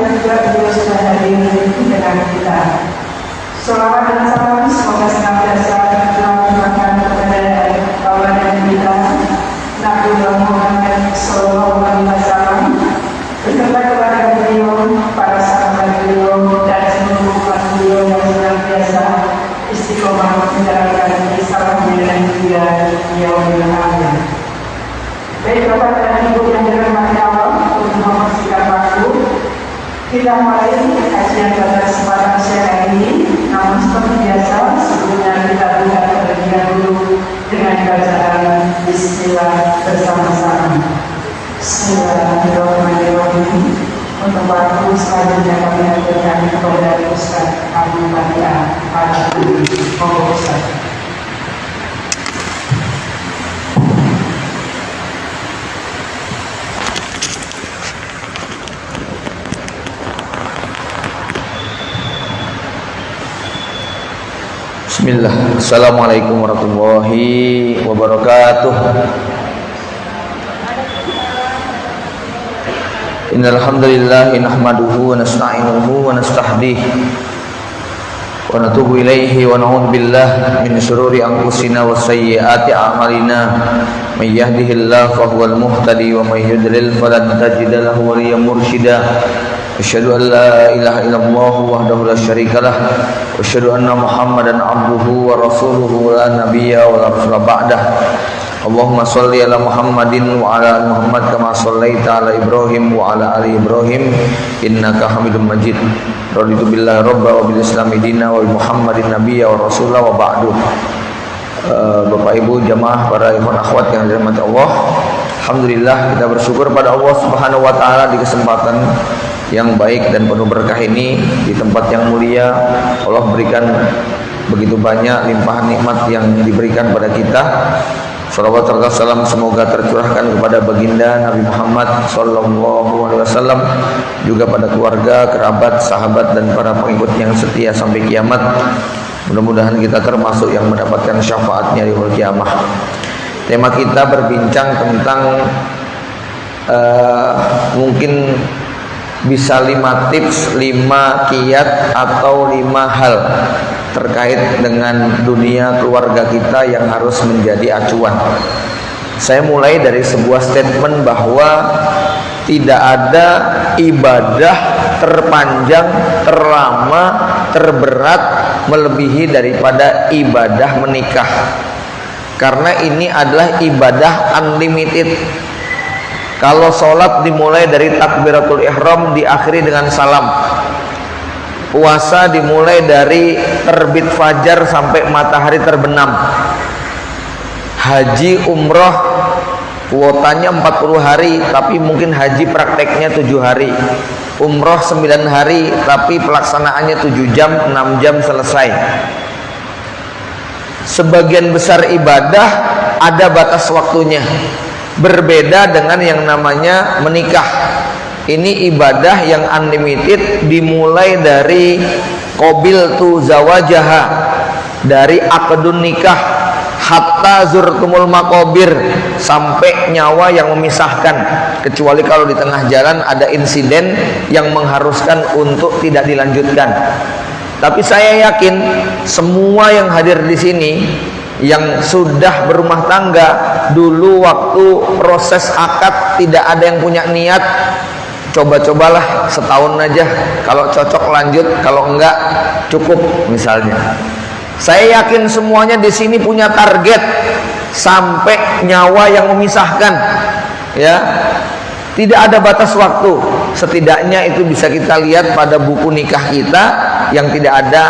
dan juga beliau sudah hadir di tengah kita. Selawat dan salam semoga senantiasa tercurahkan kepada baginda kita Nabi Muhammad SAW beserta kepada beliau, para sahabat beliau, dan seluruh umat beliau yang senantiasa istiqomah menjalankan risalah dan dia yang akhir. Baik Bapak dan Ibu yang dirahmati Allah, untuk mempersingkat waktu, kita mulai kajian pada kesempatan siang ini. Namun seperti biasa, sebelumnya kita buka terlebih dahulu dengan bacaan Bismillah bersama-sama. Bismillahirrahmanirrahim. Untuk waktu selanjutnya kami aturkan kepada Ustaz Abu Fatihah Al-Qur'an. Monggo Ustaz. Bismillah. Assalamualaikum warahmatullahi wabarakatuh. Innal hamdalillah nahmaduhu wa nasta'inuhu wa nastahdihi wa natubu ilaihi wa na'udzu billahi min shururi anfusina wa sayyiati a'malina. May yahdihillahu fahuwal muhtadi wa may yudlil falan tajida lahu waliyyan mursyida. Asyhadu an la ilaha illallah wahdahu la syarikalah wa asyhadu anna Muhammadan abduhu wa rasuluhu la nabiyya wa la rasula ba'dah. Allahumma shalli ala Muhammadin wa ala ali Muhammad kama shallaita ala Ibrahim wa ala ali Ibrahim innaka Hamidum Majid. Raditu billahi rabba wa bil islami dina wa bi Muhammadin nabiyya wa rasula wa ba'du. Bapak Ibu jamaah para ikhwan akhwat yang dirahmati Allah, alhamdulillah kita bersyukur pada Allah Subhanahu wa taala di kesempatan yang baik dan penuh berkah ini, di tempat yang mulia. Allah berikan begitu banyak limpahan nikmat yang diberikan pada kita. Salawat serta salam semoga tercurahkan kepada baginda Nabi Muhammad SAW, juga pada keluarga, kerabat, sahabat dan para pengikut yang setia sampai kiamat. Mudah-mudahan kita termasuk yang mendapatkan syafaatnya di hari kiamat. Tema kita berbincang tentang mungkin bisa 5 tips, 5 kiat atau 5 hal terkait dengan dunia keluarga kita yang harus menjadi acuan. Saya mulai dari sebuah statement bahwa tidak ada ibadah terpanjang, terlama, terberat melebihi daripada ibadah menikah. Karena ini adalah ibadah unlimited. Kalau sholat dimulai dari takbiratul ihram, diakhiri dengan salam. Puasa dimulai dari terbit fajar sampai matahari terbenam. Haji umroh kuotanya 40 hari, tapi mungkin haji prakteknya 7 hari. Umroh 9 hari, tapi pelaksanaannya 7 jam, 6 jam selesai. Sebagian besar ibadah ada batas waktunya. Berbeda dengan yang namanya menikah. Ini ibadah yang unlimited, dimulai dari qabiltu zawajaha, dari akdun nikah, hatta zurtumul maqabir, sampai nyawa yang memisahkan, kecuali kalau di tengah jalan ada insiden yang mengharuskan untuk tidak dilanjutkan. Tapi saya yakin semua yang hadir di sini yang sudah berumah tangga, dulu waktu proses akad tidak ada yang punya niat, coba-cobalah setahun aja, kalau cocok lanjut, kalau enggak cukup misalnya. Saya yakin semuanya di sini punya target sampai nyawa yang memisahkan, ya. Tidak ada batas waktu. Setidaknya itu bisa kita lihat pada buku nikah kita yang tidak ada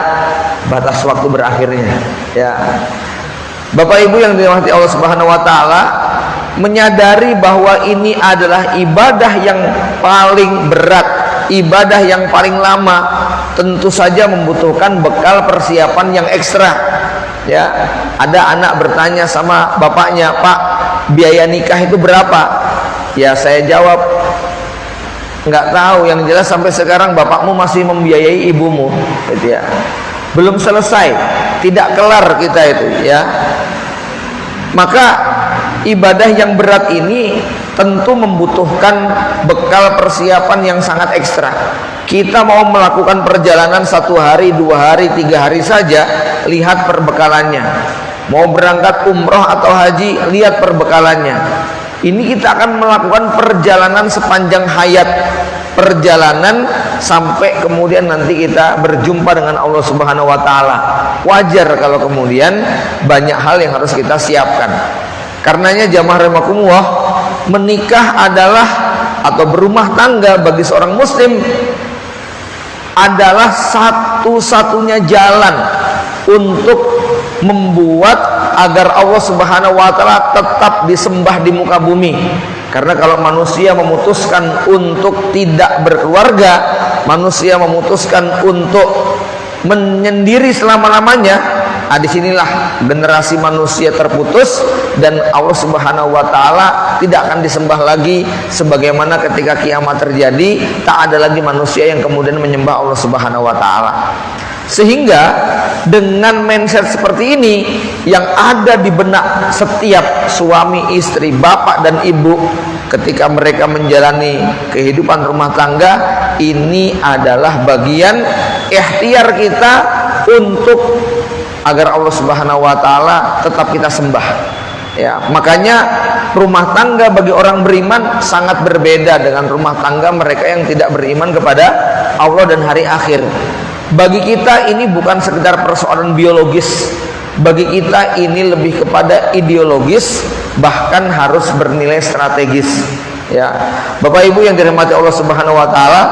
batas waktu berakhirnya, ya. Bapak Ibu yang dirahmati Allah Subhanahu wa taala, menyadari bahwa ini adalah ibadah yang paling berat, ibadah yang paling lama, tentu saja membutuhkan bekal persiapan yang ekstra. Ya, ada anak bertanya sama bapaknya, "Pak, biaya nikah itu berapa?" Ya, saya jawab, "Nggak tahu, yang jelas sampai sekarang bapakmu masih membiayai ibumu." Gitu ya. Belum selesai, tidak kelar kita itu, ya. Maka ibadah yang berat ini tentu membutuhkan bekal persiapan yang sangat ekstra. Kita mau melakukan perjalanan 1 hari, 2 hari, 3 hari saja, lihat perbekalannya. Mau berangkat umroh atau haji, lihat perbekalannya. Ini kita akan melakukan perjalanan sepanjang hayat, perjalanan sampai kemudian nanti kita berjumpa dengan Allah Subhanahu wa taala. Wajar kalau kemudian banyak hal yang harus kita siapkan. Karenanya jamaah rahimakumullah, menikah adalah atau berumah tangga bagi seorang muslim adalah satu-satunya jalan untuk membuat agar Allah Subhanahu wa taala tetap disembah di muka bumi. Karena kalau manusia memutuskan untuk tidak berkeluarga, manusia memutuskan untuk menyendiri selama-lamanya, disinilah generasi manusia terputus dan Allah Subhanahu wa taala tidak akan disembah lagi, sebagaimana ketika kiamat terjadi tak ada lagi manusia yang kemudian menyembah Allah Subhanahu wa taala. Sehingga dengan mindset seperti ini yang ada di benak setiap suami, istri, bapak dan ibu ketika mereka menjalani kehidupan rumah tangga, ini adalah bagian ikhtiar kita untuk agar Allah Subhanahu wa taala tetap kita sembah. Ya, makanya rumah tangga bagi orang beriman sangat berbeda dengan rumah tangga mereka yang tidak beriman kepada Allah dan hari akhir. Bagi kita ini bukan sekedar persoalan biologis, bagi kita ini lebih kepada ideologis, bahkan harus bernilai strategis. Ya, Bapak Ibu yang dirahmati Allah Subhanahu wa taala,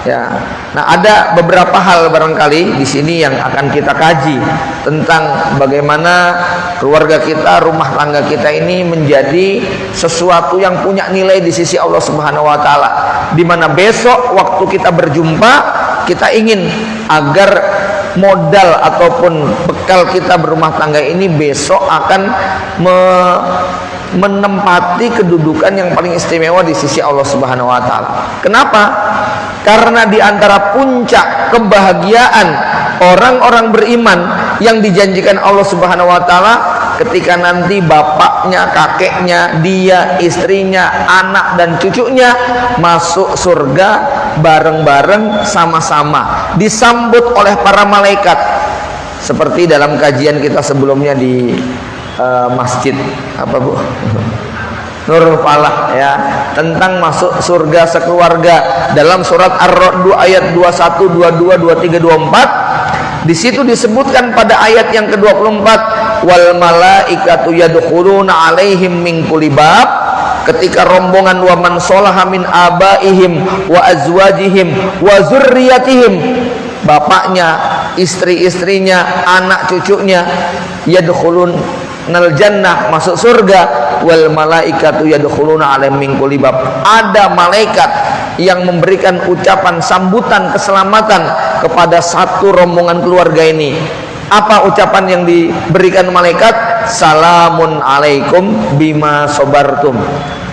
ya. Nah, ada beberapa hal barangkali di sini yang akan kita kaji tentang bagaimana keluarga kita, rumah tangga kita ini menjadi sesuatu yang punya nilai di sisi Allah Subhanahu wa taala. Di mana besok waktu kita berjumpa, kita ingin agar modal ataupun bekal kita berumah tangga ini besok akan menempati kedudukan yang paling istimewa di sisi Allah Subhanahu wa taala. Kenapa? Karena di antara puncak kebahagiaan orang-orang beriman yang dijanjikan Allah Subhanahu wa taala ketika nanti bapaknya, kakeknya, dia, istrinya, anak dan cucunya masuk surga bareng-bareng sama-sama, disambut oleh para malaikat. Seperti dalam kajian kita sebelumnya di masjid apa Bu? Nurul Falah, ya, tentang masuk surga sekeluarga dalam surat Ar-Ra'd ayat 21, 22, 23, 24. Di situ disebutkan pada ayat yang ke-24, wal malaikatu yadkhuluna alaihim min kulli bab, ketika rombongan wa man sholaha min abaihim wa azwajihim wa zurriyatihim, bapaknya, istri-istrinya, anak cucunya, yadkhulun nal jannah, masuk surga, wal malaikatu yadkhuluna alaihim min kulli bab, ada malaikat yang memberikan ucapan sambutan keselamatan kepada satu rombongan keluarga ini. Apa ucapan yang diberikan malaikat? Salamun alaikum bima sobartum,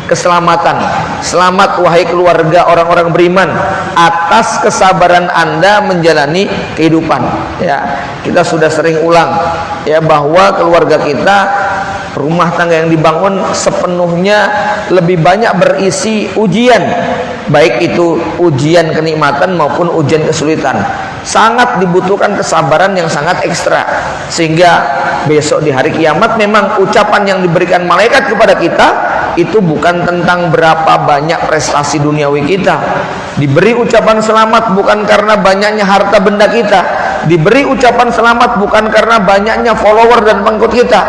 keselamatan, selamat wahai keluarga orang-orang beriman atas kesabaran Anda menjalani kehidupan. Ya, kita sudah sering ulang ya bahwa keluarga kita, rumah tangga yang dibangun sepenuhnya lebih banyak berisi ujian, baik itu ujian kenikmatan maupun ujian kesulitan. Sangat dibutuhkan kesabaran yang sangat ekstra, sehingga besok di hari kiamat memang ucapan yang diberikan malaikat kepada kita itu bukan tentang berapa banyak prestasi duniawi kita. Diberi ucapan selamat bukan karena banyaknya harta benda kita, diberi ucapan selamat bukan karena banyaknya follower dan pengikut kita,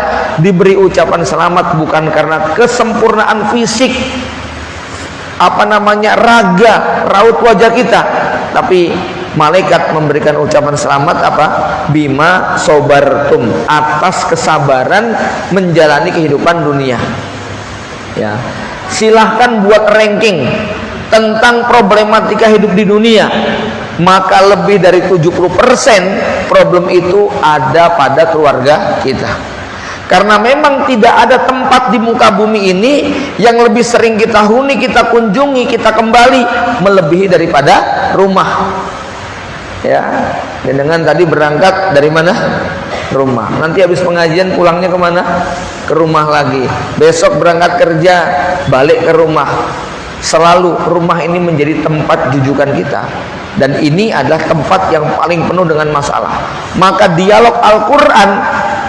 diberi ucapan selamat bukan karena kesempurnaan fisik, raga, raut wajah kita, tapi malaikat memberikan ucapan selamat apa? Bima sobartum, atas kesabaran menjalani kehidupan dunia. Ya, silahkan buat ranking tentang problematika hidup di dunia, maka lebih dari 70% problem itu ada pada keluarga kita. Karena memang tidak ada tempat di muka bumi ini yang lebih sering kita huni, kita kunjungi, kita kembali melebihi daripada rumah. Ya, dengan tadi berangkat dari mana? Rumah. Nanti habis pengajian pulangnya kemana? Ke rumah lagi. Besok berangkat kerja, balik ke rumah. Selalu rumah ini menjadi tempat jujukan kita. dan ini adalah tempat yang paling penuh dengan masalah. Maka dialog Al-Quran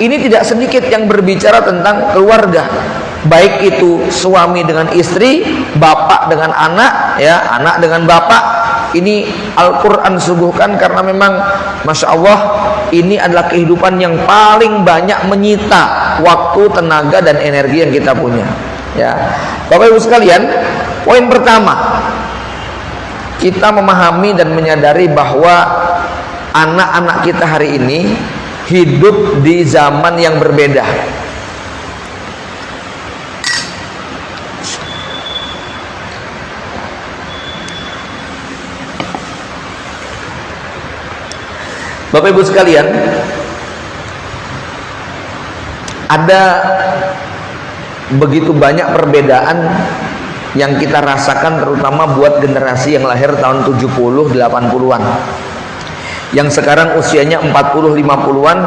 ini tidak sedikit yang berbicara tentang keluarga, baik itu suami dengan istri, bapak dengan anak, ya, anak dengan bapak. Ini Al-Quran suguhkan karena memang Masya Allah ini adalah kehidupan yang paling banyak menyita waktu, tenaga, dan energi yang kita punya, ya. Bapak Ibu sekalian, poin pertama, kita memahami dan menyadari bahwa anak-anak kita hari ini hidup di zaman yang berbeda. Bapak Ibu sekalian, ada begitu banyak perbedaan yang kita rasakan, terutama buat generasi yang lahir tahun 70 80-an, yang sekarang usianya 40 50-an,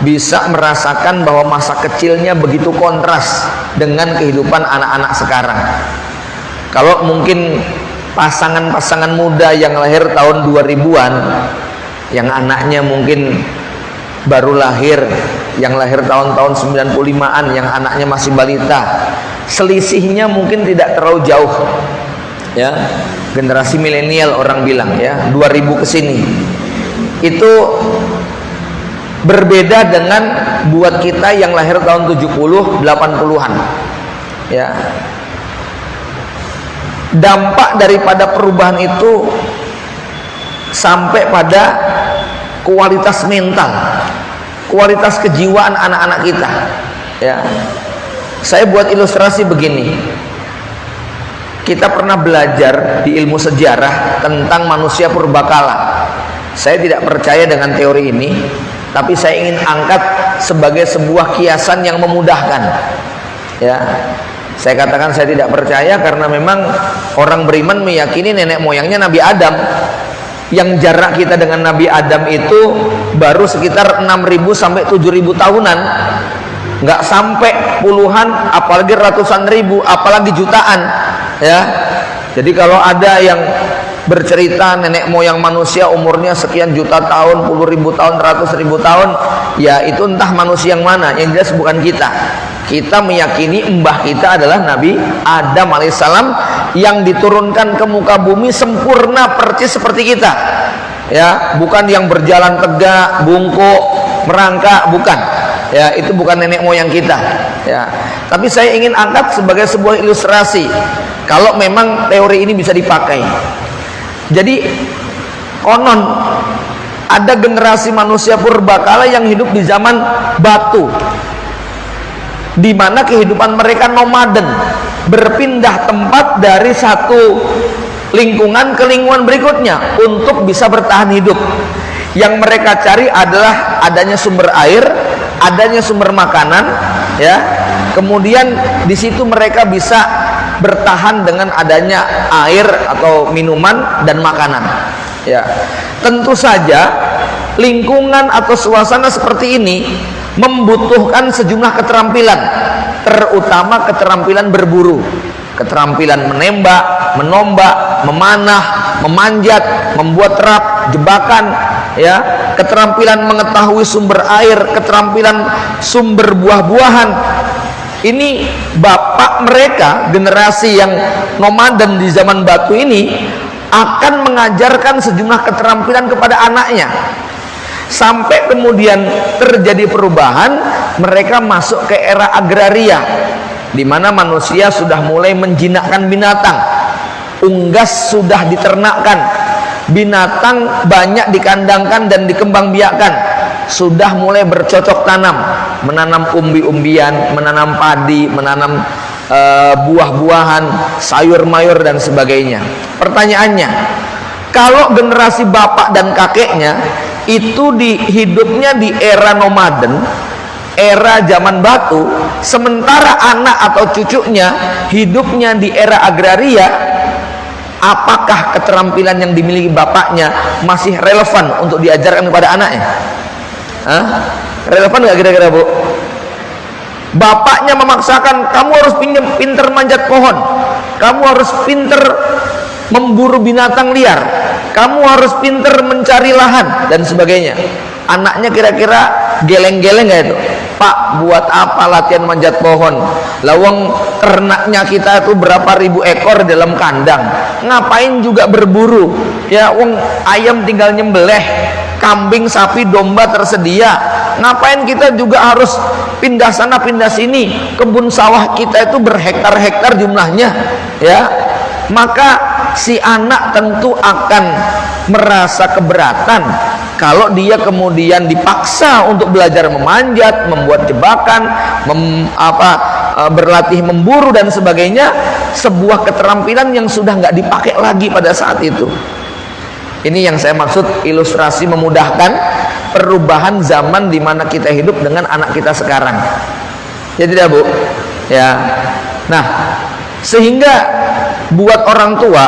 bisa merasakan bahwa masa kecilnya begitu kontras dengan kehidupan anak-anak sekarang. Kalau mungkin pasangan-pasangan muda yang lahir tahun 2000-an, yang anaknya mungkin baru lahir, yang lahir tahun-tahun 95-an, yang anaknya masih balita, selisihnya mungkin tidak terlalu jauh, ya. Generasi milenial orang bilang, ya, 2000 ke sini itu berbeda dengan buat kita yang lahir tahun 70 80-an, ya. Dampak daripada perubahan itu sampai pada kualitas mental, kualitas kejiwaan anak-anak kita, ya. Saya buat ilustrasi begini. Kita pernah belajar di ilmu sejarah tentang manusia purbakala. Saya tidak percaya dengan teori ini, tapi saya ingin angkat sebagai sebuah kiasan yang memudahkan, ya. Saya katakan saya tidak percaya karena memang orang beriman meyakini nenek moyangnya Nabi Adam, yang jarak kita dengan Nabi Adam itu baru sekitar 6.000 sampai 7.000 tahunan, nggak sampai puluhan, apalagi ratusan ribu, apalagi jutaan, ya. Jadi kalau ada yang bercerita nenek moyang manusia umurnya sekian juta tahun, 10.000 tahun, 100.000 tahun, ya itu entah manusia yang mana, yang jelas bukan kita. Kita meyakini mbah kita adalah Nabi Adam alaihissalam, yang diturunkan ke muka bumi sempurna persis seperti kita, ya, bukan yang berjalan tegak, bungkuk, merangkak, bukan, ya, itu bukan nenek moyang kita, ya. Tapi saya ingin angkat sebagai sebuah ilustrasi kalau memang teori ini bisa dipakai. Jadi konon ada generasi manusia purbakala yang hidup di zaman batu, di mana kehidupan mereka nomaden, berpindah tempat dari satu lingkungan ke lingkungan berikutnya untuk bisa bertahan hidup. Yang mereka cari adalah adanya sumber air, adanya sumber makanan, ya. Kemudian di situ mereka bisa bertahan dengan adanya air atau minuman dan makanan, ya. Tentu saja lingkungan atau suasana seperti ini membutuhkan sejumlah keterampilan, terutama keterampilan berburu, keterampilan menembak, menombak, memanah, memanjat, membuat trap, jebakan, ya, keterampilan mengetahui sumber air, keterampilan sumber buah-buahan. Ini bapak mereka, generasi yang nomaden di zaman batu ini, akan mengajarkan sejumlah keterampilan kepada anaknya. Sampai kemudian terjadi perubahan, mereka masuk ke era agraria, di mana manusia sudah mulai menjinakkan binatang, unggas sudah diternakkan, binatang banyak dikandangkan dan dikembangbiakkan, sudah mulai bercocok tanam, menanam umbi-umbian, menanam padi, menanam buah-buahan, sayur-mayur dan sebagainya. Pertanyaannya, kalau generasi bapak dan kakeknya itu hidupnya di era nomaden, era zaman batu, sementara anak atau cucunya hidupnya di era agraria, apakah keterampilan yang dimiliki bapaknya masih relevan untuk diajarkan kepada anaknya? Hah? Relevan nggak kira-kira, Bu? Bapaknya memaksakan, kamu harus pinter manjat pohon, kamu harus pinter memburu binatang liar, kamu harus pinter mencari lahan dan sebagainya. Anaknya kira-kira geleng-geleng nggak itu? Pak, buat apa latihan manjat pohon? Lawang ternaknya kita itu berapa ribu ekor dalam kandang, ngapain juga berburu? Ya, wong ayam tinggal nyembelih, kambing, sapi, domba tersedia. Ngapain kita juga harus pindah sana pindah sini? Kebun sawah kita itu berhektar-hektar jumlahnya, ya. Maka si anak tentu akan merasa keberatan kalau dia kemudian dipaksa untuk belajar memanjat, membuat jebakan, berlatih memburu dan sebagainya, sebuah keterampilan yang sudah nggak dipakai lagi pada saat itu. Ini yang saya maksud ilustrasi memudahkan perubahan zaman di mana kita hidup dengan anak kita sekarang. Ya tidak, Bu? Ya. Nah, sehingga buat orang tua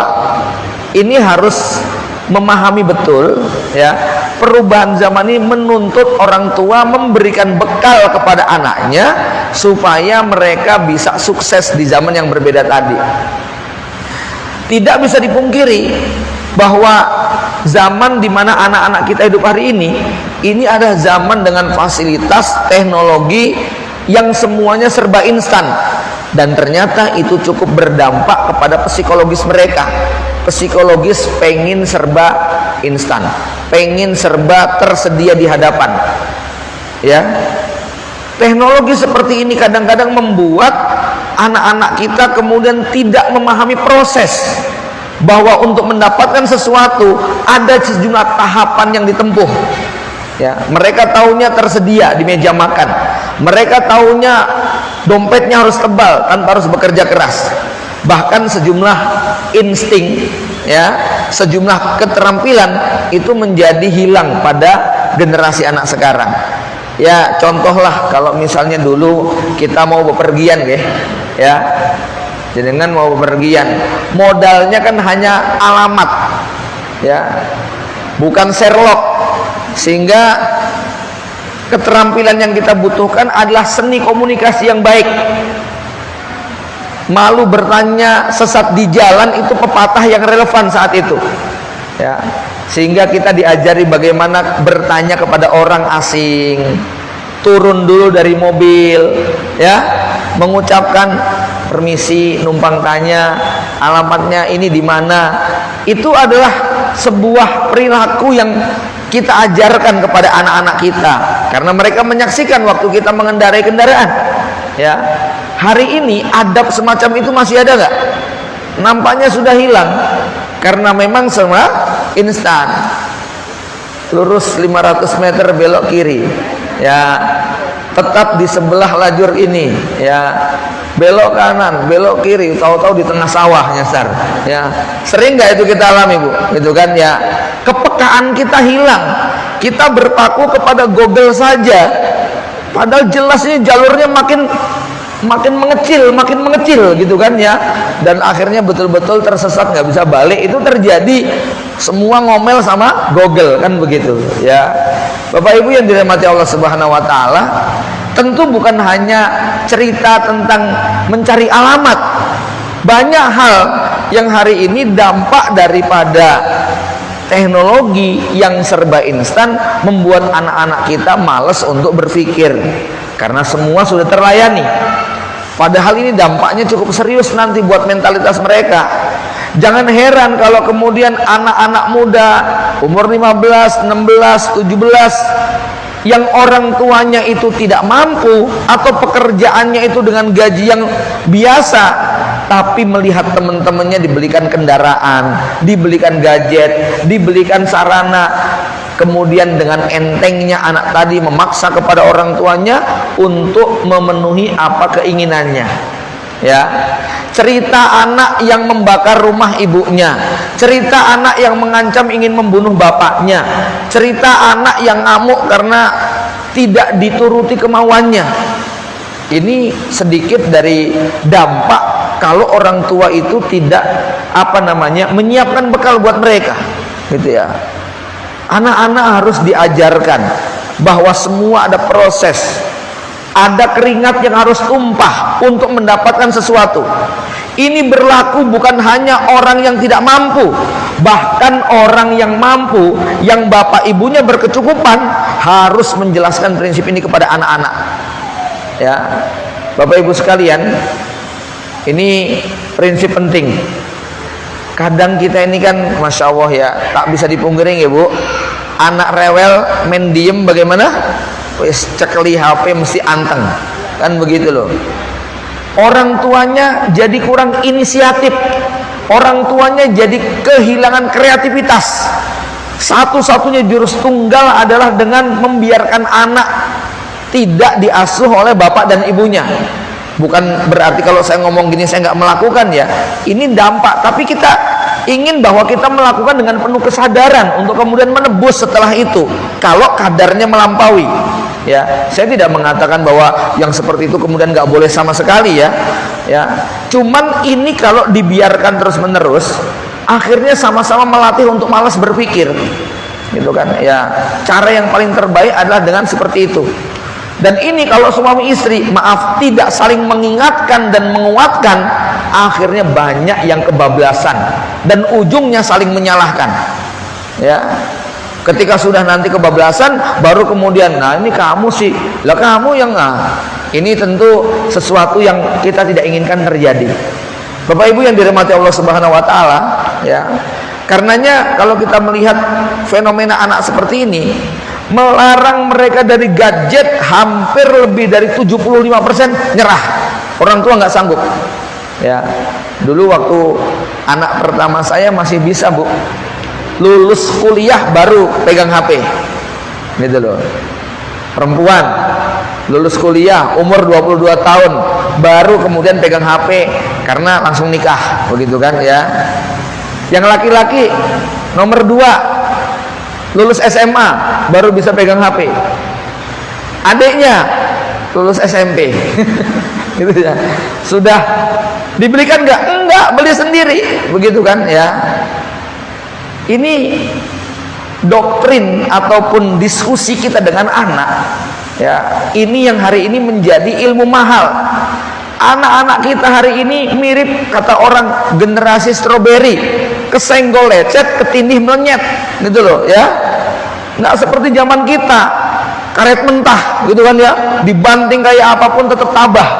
ini harus memahami betul, ya, perubahan zaman ini menuntut orang tua memberikan bekal kepada anaknya supaya mereka bisa sukses di zaman yang berbeda tadi. Tidak bisa dipungkiri bahwa zaman di mana anak-anak kita hidup hari ini adalah zaman dengan fasilitas teknologi yang semuanya serba instan, dan ternyata itu cukup berdampak kepada psikologis mereka. Psikologis pengen serba instan, pengen serba tersedia di hadapan, ya. Teknologi seperti ini kadang-kadang membuat anak-anak kita kemudian tidak memahami proses, bahwa untuk mendapatkan sesuatu ada sejumlah tahapan yang ditempuh, ya. Mereka taunya tersedia di meja makan, mereka taunya dompetnya harus tebal tanpa harus bekerja keras. Bahkan sejumlah insting, ya, sejumlah keterampilan itu menjadi hilang pada generasi anak sekarang. Ya, contohlah kalau misalnya dulu kita mau bepergian, ya, jenengan mau bepergian, modalnya kan hanya alamat, ya, bukan Sherlock, sehingga keterampilan yang kita butuhkan adalah seni komunikasi yang baik. Malu bertanya, sesat di jalan, itu pepatah yang relevan saat itu, ya. Sehingga kita diajari bagaimana bertanya kepada orang asing, turun dulu dari mobil, ya, mengucapkan permisi, numpang tanya alamatnya ini di mana. Itu adalah sebuah perilaku yang kita ajarkan kepada anak-anak kita, karena mereka menyaksikan waktu kita mengendarai kendaraan, ya. Hari ini adab semacam itu masih ada nggak? Nampaknya sudah hilang, karena memang semua instan. Lurus 500 meter belok kiri, ya, tetap di sebelah lajur ini, ya, belok kanan, belok kiri, tahu-tahu di tengah sawah nyasar, ya. Sering nggak itu kita alami, Bu? Gitu kan, ya. Kepekaan kita hilang, kita berpaku kepada Google saja, padahal jelasnya jalurnya makin mengecil gitu kan, ya. Dan akhirnya betul-betul tersesat, nggak bisa balik. Itu terjadi, semua ngomel sama Google, kan begitu, ya. Bapak Ibu yang dirahmati Allah Subhanahu wa taala, tentu bukan hanya cerita tentang mencari alamat. Banyak hal yang hari ini dampak daripada teknologi yang serba instan membuat anak-anak kita malas untuk berpikir, karena semua sudah terlayani. Padahal ini dampaknya cukup serius nanti buat mentalitas mereka. Jangan heran kalau kemudian anak-anak muda umur 15, 16, 17 yang orang tuanya itu tidak mampu atau pekerjaannya itu dengan gaji yang biasa, tapi melihat teman-temannya dibelikan kendaraan, dibelikan gadget, dibelikan sarana, kemudian dengan entengnya anak tadi memaksa kepada orang tuanya untuk memenuhi apa keinginannya, ya. Cerita anak yang membakar rumah ibunya, cerita anak yang mengancam ingin membunuh bapaknya, cerita anak yang ngamuk karena tidak dituruti kemauannya. Ini sedikit dari dampak kalau orang tua itu tidak menyiapkan bekal buat mereka, gitu ya. Anak-anak harus diajarkan bahwa semua ada proses, ada keringat yang harus tumpah untuk mendapatkan sesuatu. Ini berlaku bukan hanya orang yang tidak mampu, Bahkan orang yang mampu, yang bapak ibunya berkecukupan, harus menjelaskan prinsip ini kepada anak-anak. Ya, Bapak Ibu sekalian, ini prinsip penting. Kadang kita ini kan, masya Allah ya, tak bisa dipungkiri ya Bu, anak rewel main diem bagaimana? Wis cekeli HP mesti anteng, kan begitu loh. Orang tuanya jadi kurang inisiatif, orang tuanya jadi kehilangan kreativitas. Satu-satunya jurus tunggal adalah dengan membiarkan anak tidak diasuh oleh bapak dan ibunya. Bukan berarti kalau saya ngomong gini saya nggak melakukan ya. Ini dampak, tapi kita ingin bahwa kita melakukan dengan penuh kesadaran untuk kemudian menebus setelah itu. Kalau kadarnya melampaui, ya, saya tidak mengatakan bahwa yang seperti itu kemudian nggak boleh sama sekali ya. Ya, cuman ini kalau dibiarkan terus menerus, akhirnya sama-sama melatih untuk malas berpikir, gitu kan? Ya, cara yang paling terbaik adalah dengan seperti itu. Dan ini kalau suami istri, maaf, tidak saling mengingatkan dan menguatkan, akhirnya banyak yang kebablasan dan ujungnya saling menyalahkan. Ya, ketika sudah nanti kebablasan, baru kemudian, nah ini kamu sih, lah kamu yang ini tentu sesuatu yang kita tidak inginkan terjadi. Bapak Ibu yang dirahmati Allah Subhanahu Wa Taala, ya, karenanya kalau kita melihat fenomena anak seperti ini, melarang mereka dari gadget, hampir lebih dari 75% nyerah. Orang tua nggak sanggup. Ya, dulu waktu anak pertama saya masih bisa Bu, lulus kuliah baru pegang HP, gitu loh. Perempuan lulus kuliah umur 22 tahun baru kemudian pegang HP karena langsung nikah, begitu kan ya. Yang laki-laki nomor 2 lulus SMA baru bisa pegang HP. Adiknya lulus SMP. Gitu ya. Sudah dibelikan enggak? Enggak, beli sendiri. Begitu kan ya. Ini doktrin ataupun diskusi kita dengan anak, ya. Ini yang hari ini menjadi ilmu mahal. Anak-anak kita hari ini mirip kata orang generasi stroberi, kesenggol lecet, ketindih melenyet, gitu loh ya. Nggak seperti zaman kita, karet mentah, gitu kan ya, dibanting kayak apapun tetap tabah.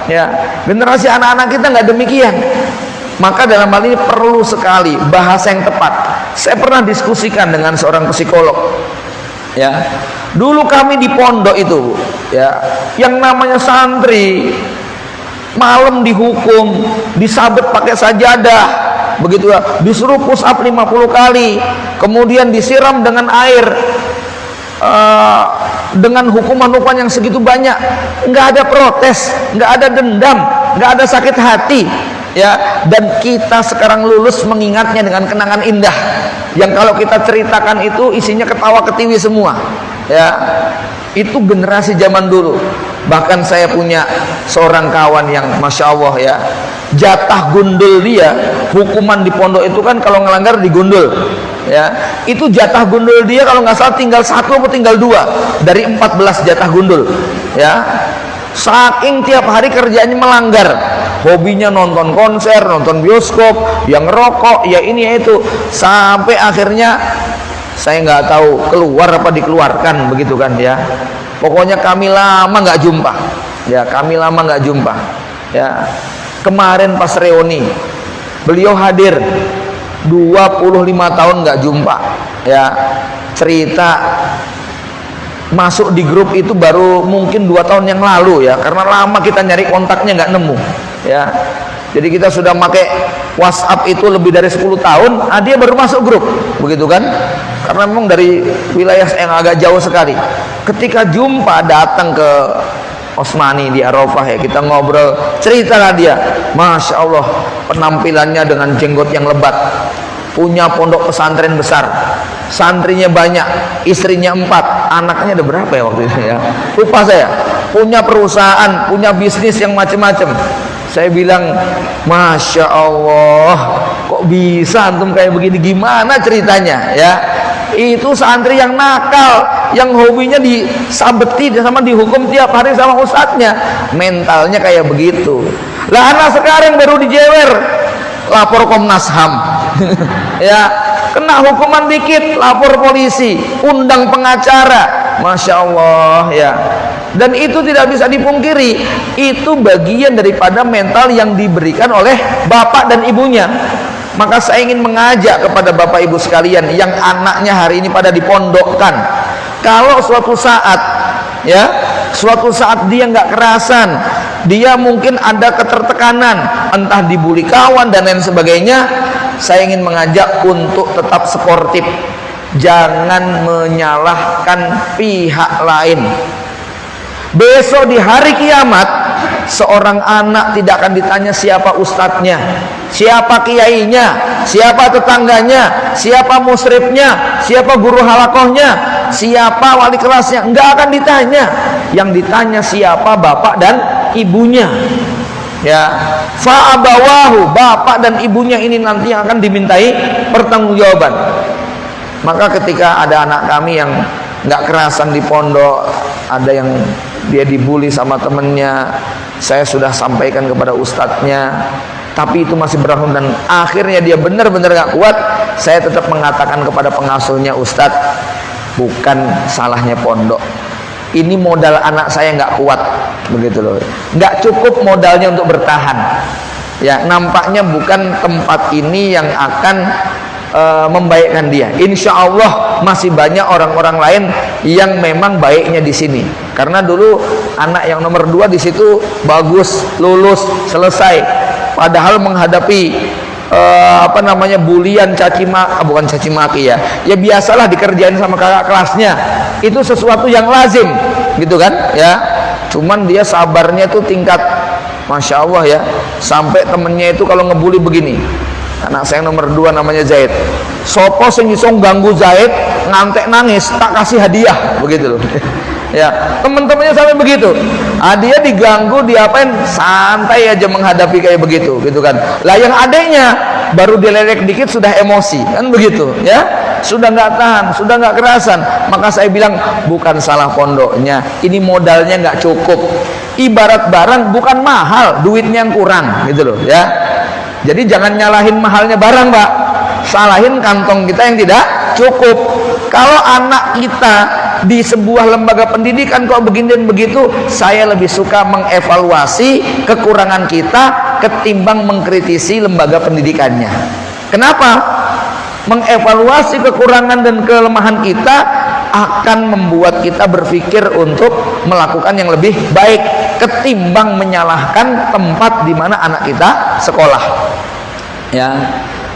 Ya, generasi anak-anak kita nggak demikian. Maka dalam hal ini perlu sekali bahasa yang tepat. Saya pernah diskusikan dengan seorang psikolog. Ya, dulu kami di pondok itu, ya, yang namanya santri malam dihukum, disabet pakai sajadah, begitu ya, disuruh push up 50 kali, kemudian disiram dengan air, dengan hukuman-hukuman yang segitu banyak, nggak ada protes, nggak ada dendam, nggak ada sakit hati, ya. Dan kita sekarang lulus mengingatnya dengan kenangan indah, yang kalau kita ceritakan itu isinya ketawa ketiwi semua, ya. Itu generasi zaman dulu. Bahkan saya punya seorang kawan yang masya Allah ya, jatah gundul dia, hukuman di pondok itu kan kalau ngelanggar digundul, ya. Itu jatah gundul dia kalau nggak salah tinggal 1 atau tinggal 2 dari 14 jatah gundul, ya. Saking tiap hari kerjanya melanggar, hobinya nonton konser, nonton bioskop, yang ngerokok, ya ini ya itu, sampai akhirnya saya nggak tahu keluar apa dikeluarkan, begitu kan ya. Pokoknya kami lama nggak jumpa, ya, kami lama nggak jumpa, ya. Kemarin pas reuni beliau hadir, 25 tahun nggak jumpa, ya. Cerita masuk di grup itu baru mungkin 2 tahun yang lalu ya, karena lama kita nyari kontaknya nggak nemu, ya. Jadi kita sudah pakai WhatsApp itu lebih dari 10 tahun, dia baru masuk grup, begitu kan? Karena memang dari wilayah yang agak jauh sekali. Ketika jumpa datang ke Osmani di Arafah ya, kita ngobrol, ceritalah dia, masya Allah penampilannya dengan jenggot yang lebat, punya pondok pesantren besar, santrinya banyak, istrinya 4, anaknya ada berapa ya waktu itu ya, lupa saya, punya perusahaan, punya bisnis yang macam-macam. Saya bilang, masya Allah, kok bisa antum kayak begini? Gimana ceritanya? Ya, itu santri yang nakal, yang hobinya disabeti sama dihukum tiap hari sama ustadznya, mentalnya kayak begitu. Lah anak sekarang baru dijewer, lapor Komnas HAM, ya, kena hukuman dikit, lapor polisi, undang pengacara, Masya Allah ya. Dan itu tidak bisa dipungkiri, itu bagian daripada mental yang diberikan oleh bapak dan ibunya. Maka saya ingin mengajak kepada bapak ibu sekalian yang anaknya hari ini pada dipondokkan, kalau suatu saat ya, suatu saat dia nggak kerasan, dia mungkin ada ketertekanan, entah dibully kawan dan lain sebagainya, saya ingin mengajak untuk tetap sportif, jangan menyalahkan pihak lain. Besok di hari kiamat, seorang anak tidak akan ditanya siapa ustadznya, siapa kiainya, siapa tetangganya, siapa musrifnya, siapa guru halakohnya, siapa wali kelasnya, enggak akan ditanya. Yang ditanya siapa bapak dan ibunya. Ya, fa'abawahu, bapak dan ibunya ini nanti yang akan dimintai pertanggungjawaban. Maka ketika ada anak kami yang nggak kerasan di pondok, ada yang dia dibully sama temennya, saya sudah sampaikan kepada ustadznya, tapi itu masih berlangsung dan akhirnya dia benar-benar nggak kuat, saya tetap mengatakan kepada pengasuhnya, ustadz, bukan salahnya pondok, ini modal anak saya nggak kuat, begitu loh, nggak cukup modalnya untuk bertahan. Ya, nampaknya bukan tempat ini yang akan membaikkan dia. Insya Allah masih banyak orang-orang lain yang memang baiknya di sini. Karena dulu anak yang nomor 2 di situ bagus, lulus, selesai. Padahal menghadapi bulian, bukan caci maki ya. Ya biasalah dikerjain sama kakak kelasnya. Itu sesuatu yang lazim, gitu kan? Ya. Cuman dia sabarnya itu tingkat Masya Allah ya. Sampai temennya itu kalau ngebully begini. Anak saya yang nomor 2 namanya Zaid. Sopo sing iso ganggu Zaid ngantek nangis, tak kasih hadiah, begitu loh. Ya, teman-temannya sampai begitu. Dia diganggu, diapain, santai aja menghadapi kayak begitu, gitu kan. Lah yang adeknya baru diledek dikit sudah emosi, kan begitu, ya. Sudah nggak tahan, sudah nggak kerasan. Maka saya bilang bukan salah pondoknya, ini modalnya nggak cukup. Ibarat barang bukan mahal, duitnya yang kurang, gitu loh, ya. Jadi jangan nyalahin mahalnya barang, Pak. Salahin kantong kita yang tidak cukup. Kalau anak kita di sebuah lembaga pendidikan kok begini dan begitu, saya lebih suka mengevaluasi kekurangan kita ketimbang mengkritisi lembaga pendidikannya. Kenapa? Mengevaluasi kekurangan dan kelemahan kita akan membuat kita berpikir untuk melakukan yang lebih baik ketimbang menyalahkan tempat di mana anak kita sekolah. Ya,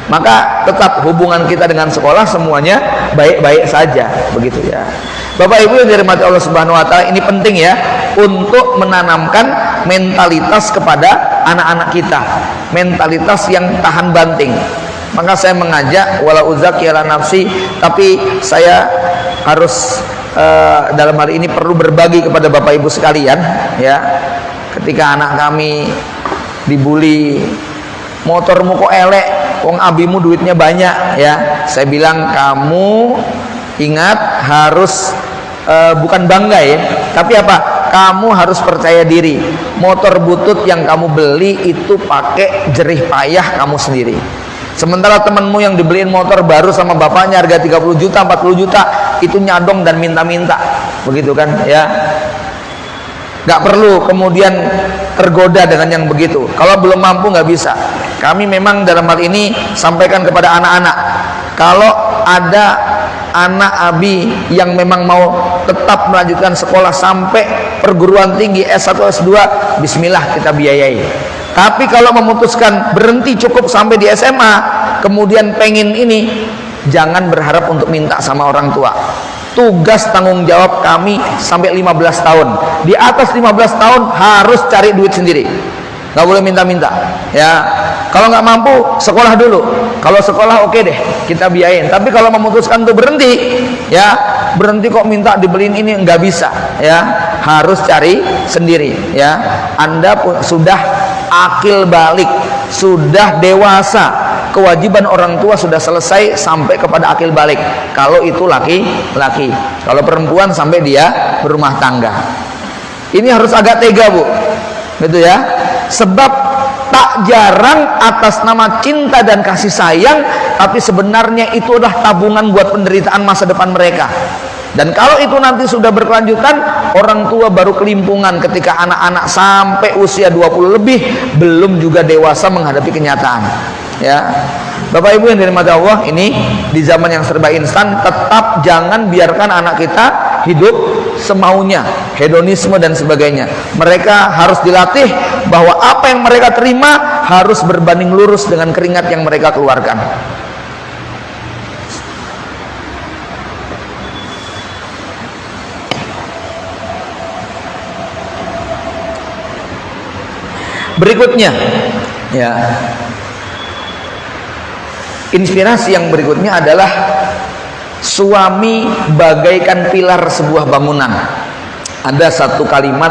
maka tetap hubungan kita dengan sekolah semuanya baik-baik saja, begitu ya. Bapak Ibu yang dirahmati Allah Subhanahu wa taala, ini penting ya untuk menanamkan mentalitas kepada anak-anak kita, mentalitas yang tahan banting. Maka saya mengajak wala uzaki ala nafsi, tapi saya harus dalam hal ini perlu berbagi kepada Bapak Ibu sekalian ya. Ketika anak kami dibully, motormu kok elek, wong abimu duitnya banyak ya, saya bilang kamu ingat harus bukan bangga ya, tapi apa, kamu harus percaya diri. Motor butut yang kamu beli itu pakai jerih payah kamu sendiri. Sementara temanmu yang dibeliin motor baru sama bapaknya harga 30 juta, 40 juta, itu nyadong dan minta-minta, begitu kan ya. Gak perlu kemudian tergoda dengan yang begitu. Kalau belum mampu nggak bisa. Kami memang dalam hal ini sampaikan kepada anak-anak, kalau ada anak abi yang memang mau tetap melanjutkan sekolah sampai perguruan tinggi S1 S2, bismillah kita biayai. Tapi kalau memutuskan berhenti cukup sampai di SMA, kemudian pengen ini, jangan berharap untuk minta sama orang tua. Tugas tanggung jawab kami sampai 15 tahun. Di atas 15 tahun harus cari duit sendiri. Nggak boleh minta-minta. Ya, kalau nggak mampu sekolah dulu. Kalau sekolah oke deh, kita biayain. Tapi kalau memutuskan untuk berhenti, ya berhenti kok minta dibeliin ini, nggak bisa. Ya, harus cari sendiri. Ya, Anda sudah akil balik, sudah dewasa, kewajiban orang tua sudah selesai sampai kepada akil balik. Kalau itu laki-laki, kalau perempuan sampai dia berumah tangga. Ini harus agak tega, Bu, gitu ya. Sebab tak jarang atas nama cinta dan kasih sayang, tapi sebenarnya itu adalah tabungan buat penderitaan masa depan mereka. Dan kalau itu nanti sudah berkelanjutan, orang tua baru kelimpungan ketika anak-anak sampai usia 20 lebih belum juga dewasa menghadapi kenyataan. Ya, Bapak Ibu yang dirahmati Allah, ini di zaman yang serba instan, tetap jangan biarkan anak kita hidup semaunya, hedonisme dan sebagainya. Mereka harus dilatih bahwa apa yang mereka terima harus berbanding lurus dengan keringat yang mereka keluarkan. Berikutnya, ya, inspirasi yang berikutnya adalah suami bagaikan pilar sebuah bangunan. Ada satu kalimat,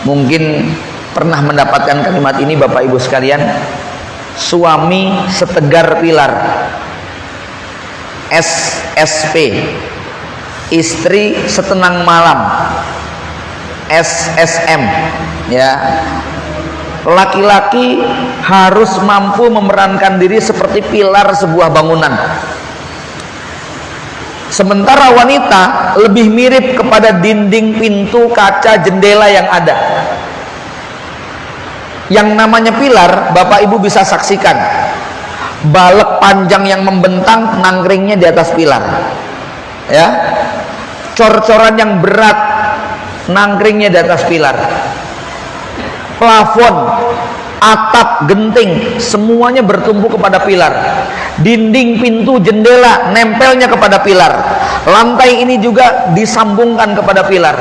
mungkin pernah mendapatkan kalimat ini Bapak Ibu sekalian. Suami setegar pilar, SSP. Istri setenang malam, SSM. Ya, laki-laki harus mampu memerankan diri seperti pilar sebuah bangunan, sementara wanita lebih mirip kepada dinding, pintu, kaca, jendela yang ada. Yang namanya pilar, Bapak Ibu bisa saksikan balek panjang yang membentang, nangkringnya di atas pilar, ya, cor-coran yang berat, nangkringnya di atas pilar. Plafon, atap, genting, semuanya bertumpu kepada pilar. Dinding, pintu, jendela nempelnya kepada pilar. Lantai ini juga disambungkan kepada pilar.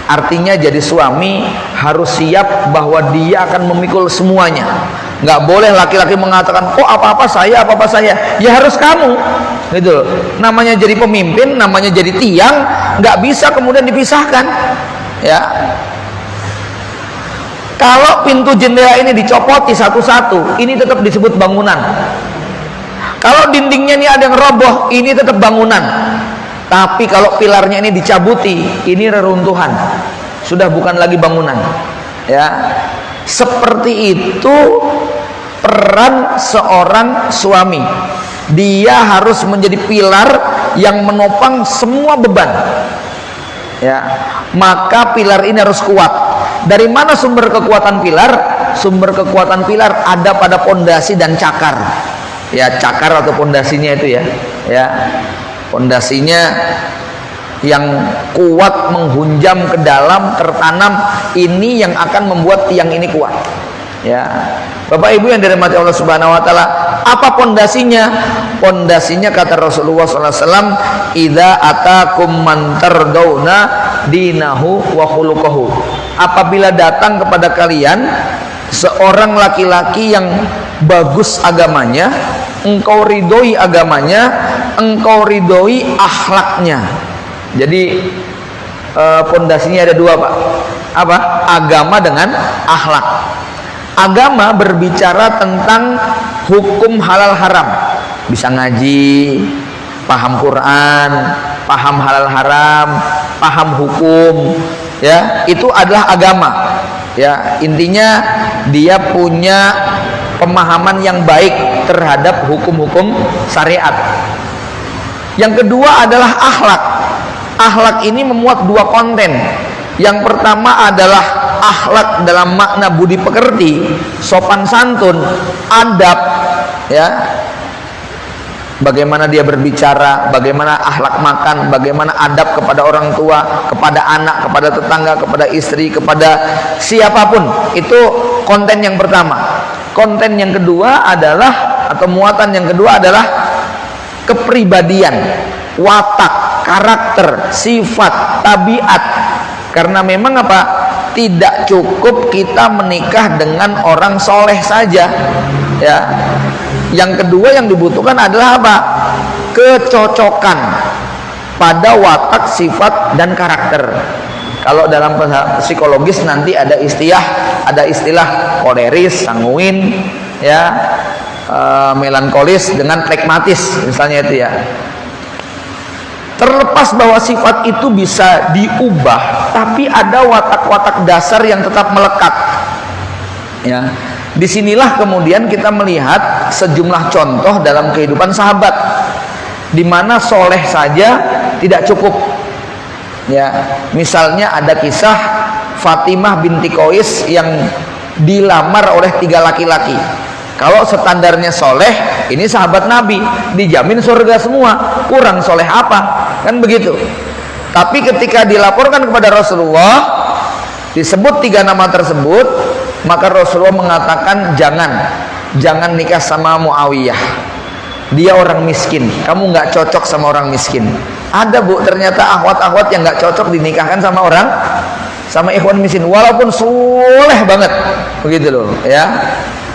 Artinya jadi suami harus siap bahwa dia akan memikul semuanya. Nggak boleh laki-laki mengatakan, oh apa-apa saya, apa-apa saya. Ya harus kamu, gitu. Namanya jadi pemimpin, namanya jadi tiang, nggak bisa kemudian dipisahkan. Ya, kalau pintu jendela ini dicopoti satu-satu, ini tetap disebut bangunan. Kalau dindingnya ini ada yang roboh, ini tetap bangunan. Tapi kalau pilarnya ini dicabuti, ini reruntuhan. Sudah bukan lagi bangunan. Ya, seperti itu peran seorang suami. Dia harus menjadi pilar yang menopang semua beban. Ya, maka pilar ini harus kuat. Dari mana sumber kekuatan pilar? Sumber kekuatan pilar ada pada pondasi dan cakar. Ya, cakar atau pondasinya itu ya. Ya, pondasinya yang kuat menghunjam ke dalam, tertanam, ini yang akan membuat tiang ini kuat. Ya, Bapak Ibu yang dirahmati Allah Subhanahu wa taala, apa pondasinya? Pondasinya kata Rasulullah SAW, idza atakum man tardawna dinahu wa khuluquhu. Apabila datang kepada kalian seorang laki-laki yang bagus agamanya, engkau ridhoi agamanya, engkau ridhoi akhlaknya. Jadi pondasinya ada dua, Pak. Apa? Agama dengan akhlak. Agama berbicara tentang hukum halal haram, bisa ngaji, paham Quran, paham halal haram, paham hukum, ya, itu adalah agama. Ya, intinya dia punya pemahaman yang baik terhadap hukum-hukum syariat. Yang kedua adalah akhlak. Akhlak ini memuat dua konten. Yang pertama adalah akhlak dalam makna budi pekerti, sopan santun, adab, ya. Bagaimana dia berbicara, bagaimana akhlak makan, bagaimana adab kepada orang tua, kepada anak, kepada tetangga, kepada istri, kepada siapapun. Itu konten yang pertama. Konten yang kedua adalah, atau muatan yang kedua adalah kepribadian, watak, karakter, sifat, tabiat. Karena memang apa? Tidak cukup kita menikah dengan orang soleh saja, ya. Yang kedua yang dibutuhkan adalah apa? Kecocokan pada watak, sifat, dan karakter. Kalau dalam psikologis nanti ada istilah koleris, sanguin, ya, melankolis dengan pragmatis, misalnya itu ya. Terlepas bahwa sifat itu bisa diubah, tapi ada watak-watak dasar yang tetap melekat. Ya, disinilah kemudian kita melihat sejumlah contoh dalam kehidupan sahabat, di mana soleh saja tidak cukup. Ya, misalnya ada kisah Fatimah binti Qais yang dilamar oleh 3 laki-laki. Kalau standarnya soleh, ini sahabat Nabi, dijamin surga semua. Kurang soleh apa? Kan begitu. Tapi ketika dilaporkan kepada Rasulullah, disebut 3 nama tersebut, maka Rasulullah mengatakan jangan nikah sama Muawiyah. Dia orang miskin, kamu nggak cocok sama orang miskin. Ada bu, ternyata akhwat-akhwat yang nggak cocok dinikahkan sama ikhwan miskin, walaupun soleh banget, begitu loh, ya.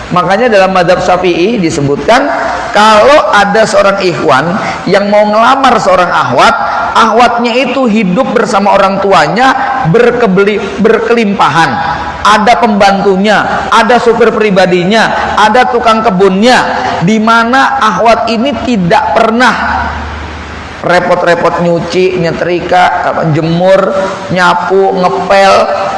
Makanya dalam mazhab Syafi'i disebutkan kalau ada seorang ikhwan yang mau ngelamar seorang akhwatnya itu hidup bersama orang tuanya, berkelimpahan, ada pembantunya, ada supir pribadinya, ada tukang kebunnya, di mana akhwat ini tidak pernah repot-repot nyuci, nyetrika, jemur, nyapu, ngepel,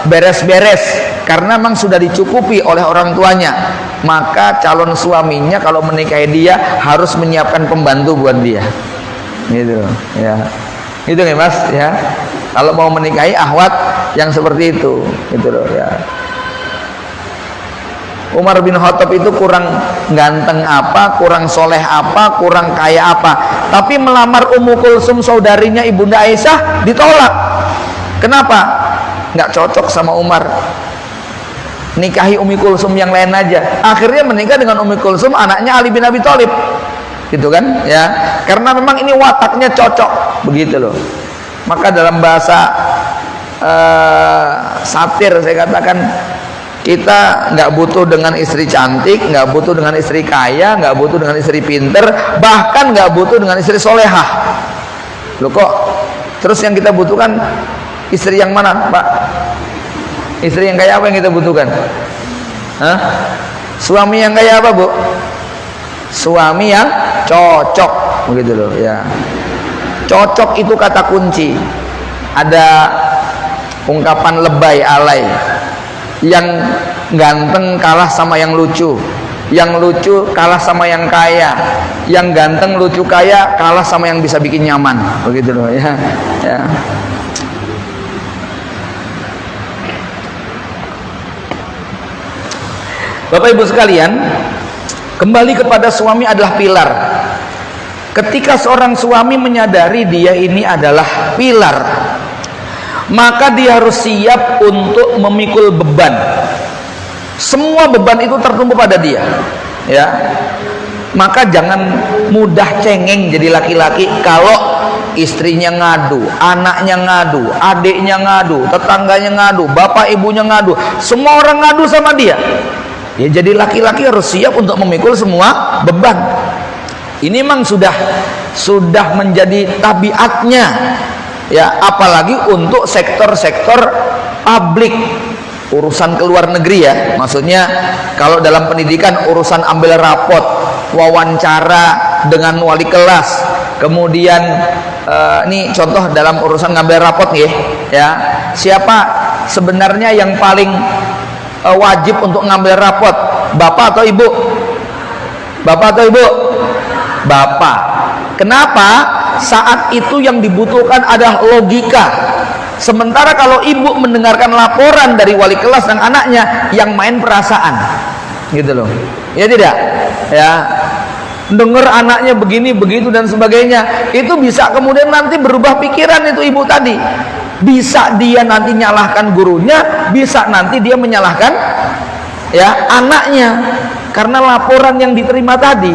beres-beres, karena memang sudah dicukupi oleh orang tuanya. Maka calon suaminya kalau menikahi dia harus menyiapkan pembantu buat dia, gitu ya. Itu nih mas ya, kalau mau menikahi akhwat yang seperti itu, gitu loh ya. Umar bin Khattab itu kurang ganteng apa, kurang soleh apa, kurang kaya apa, tapi melamar Ummu Kulsum, saudarinya Ibunda Aisyah, ditolak. Kenapa? Nggak cocok sama Umar, nikahi Ummi Kulsum yang lain aja. Akhirnya menikah dengan Ummi Kulsum, anaknya Ali bin Abi Thalib, gitu kan ya, karena memang ini wataknya cocok, begitu loh. Maka dalam bahasa satir saya katakan, kita nggak butuh dengan istri cantik, nggak butuh dengan istri kaya, nggak butuh dengan istri pinter, bahkan nggak butuh dengan istri solehah. Loh kok terus yang kita butuhkan istri yang mana Pak? Istri yang kaya apa yang kita butuhkan? Hah? Suami yang kaya apa Bu? Suami yang cocok, begitu loh ya. Cocok itu kata kunci. Ada ungkapan lebay alay, yang ganteng kalah sama yang lucu, yang lucu kalah sama yang kaya, yang ganteng lucu kaya kalah sama yang bisa bikin nyaman, begitu loh ya. Ya. Bapak Ibu sekalian, kembali kepada suami adalah pilar. Ketika seorang suami menyadari dia ini adalah pilar, maka dia harus siap untuk memikul beban. Semua beban itu tertumpu pada dia, ya. Maka jangan mudah cengeng jadi laki-laki kalau istrinya ngadu, anaknya ngadu, adiknya ngadu, tetangganya ngadu, bapak ibunya ngadu, semua orang ngadu sama dia. Ya, jadi laki-laki harus siap untuk memikul semua beban. Ini memang sudah menjadi tabiatnya. Ya, apalagi untuk sektor-sektor publik, urusan ke luar negeri ya. Maksudnya kalau dalam pendidikan urusan ambil rapot, wawancara dengan wali kelas, kemudian ini contoh dalam urusan ngambil rapot nih ya. Siapa sebenarnya yang paling wajib untuk ngambil rapot? Bapak atau ibu? Bapak atau ibu? Bapak. Kenapa? Saat itu yang dibutuhkan adalah logika. Sementara kalau ibu mendengarkan laporan dari wali kelas dan anaknya, yang main perasaan, gitu loh. Ya tidak? Ya. Dengar anaknya begini begitu dan sebagainya, itu bisa kemudian nanti berubah pikiran itu ibu tadi. Bisa dia nanti nyalahkan gurunya, bisa nanti dia menyalahkan ya anaknya, karena laporan yang diterima tadi.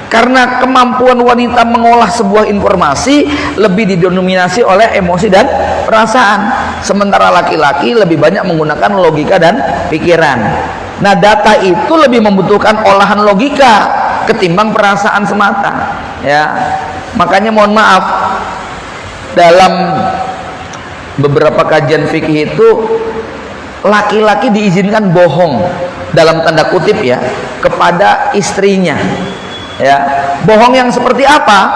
Karena kemampuan wanita mengolah sebuah informasi lebih didominasi oleh emosi dan perasaan, sementara laki-laki lebih banyak menggunakan logika dan pikiran. Nah, data itu lebih membutuhkan olahan logika ketimbang perasaan semata, ya. Makanya mohon maaf, dalam beberapa kajian fikih itu laki-laki diizinkan bohong dalam tanda kutip ya kepada istrinya. Ya, bohong yang seperti apa?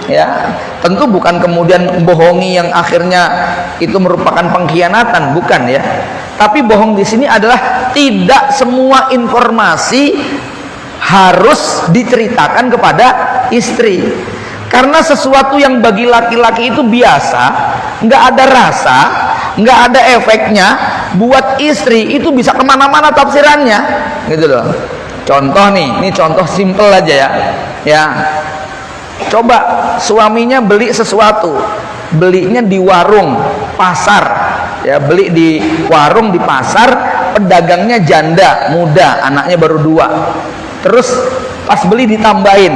Ya, tentu bukan kemudian bohongi yang akhirnya itu merupakan pengkhianatan, bukan ya. Tapi bohong di sini adalah tidak semua informasi harus diceritakan kepada istri. Karena sesuatu yang bagi laki-laki itu biasa, nggak ada rasa, nggak ada efeknya, buat istri itu bisa kemana-mana tafsirannya, gitu loh. Contoh nih, ini contoh simple aja ya. Ya. Coba suaminya beli sesuatu, belinya di warung, pasar, ya, beli di warung di pasar, pedagangnya janda, muda, anaknya baru 2. Terus pas beli ditambahin,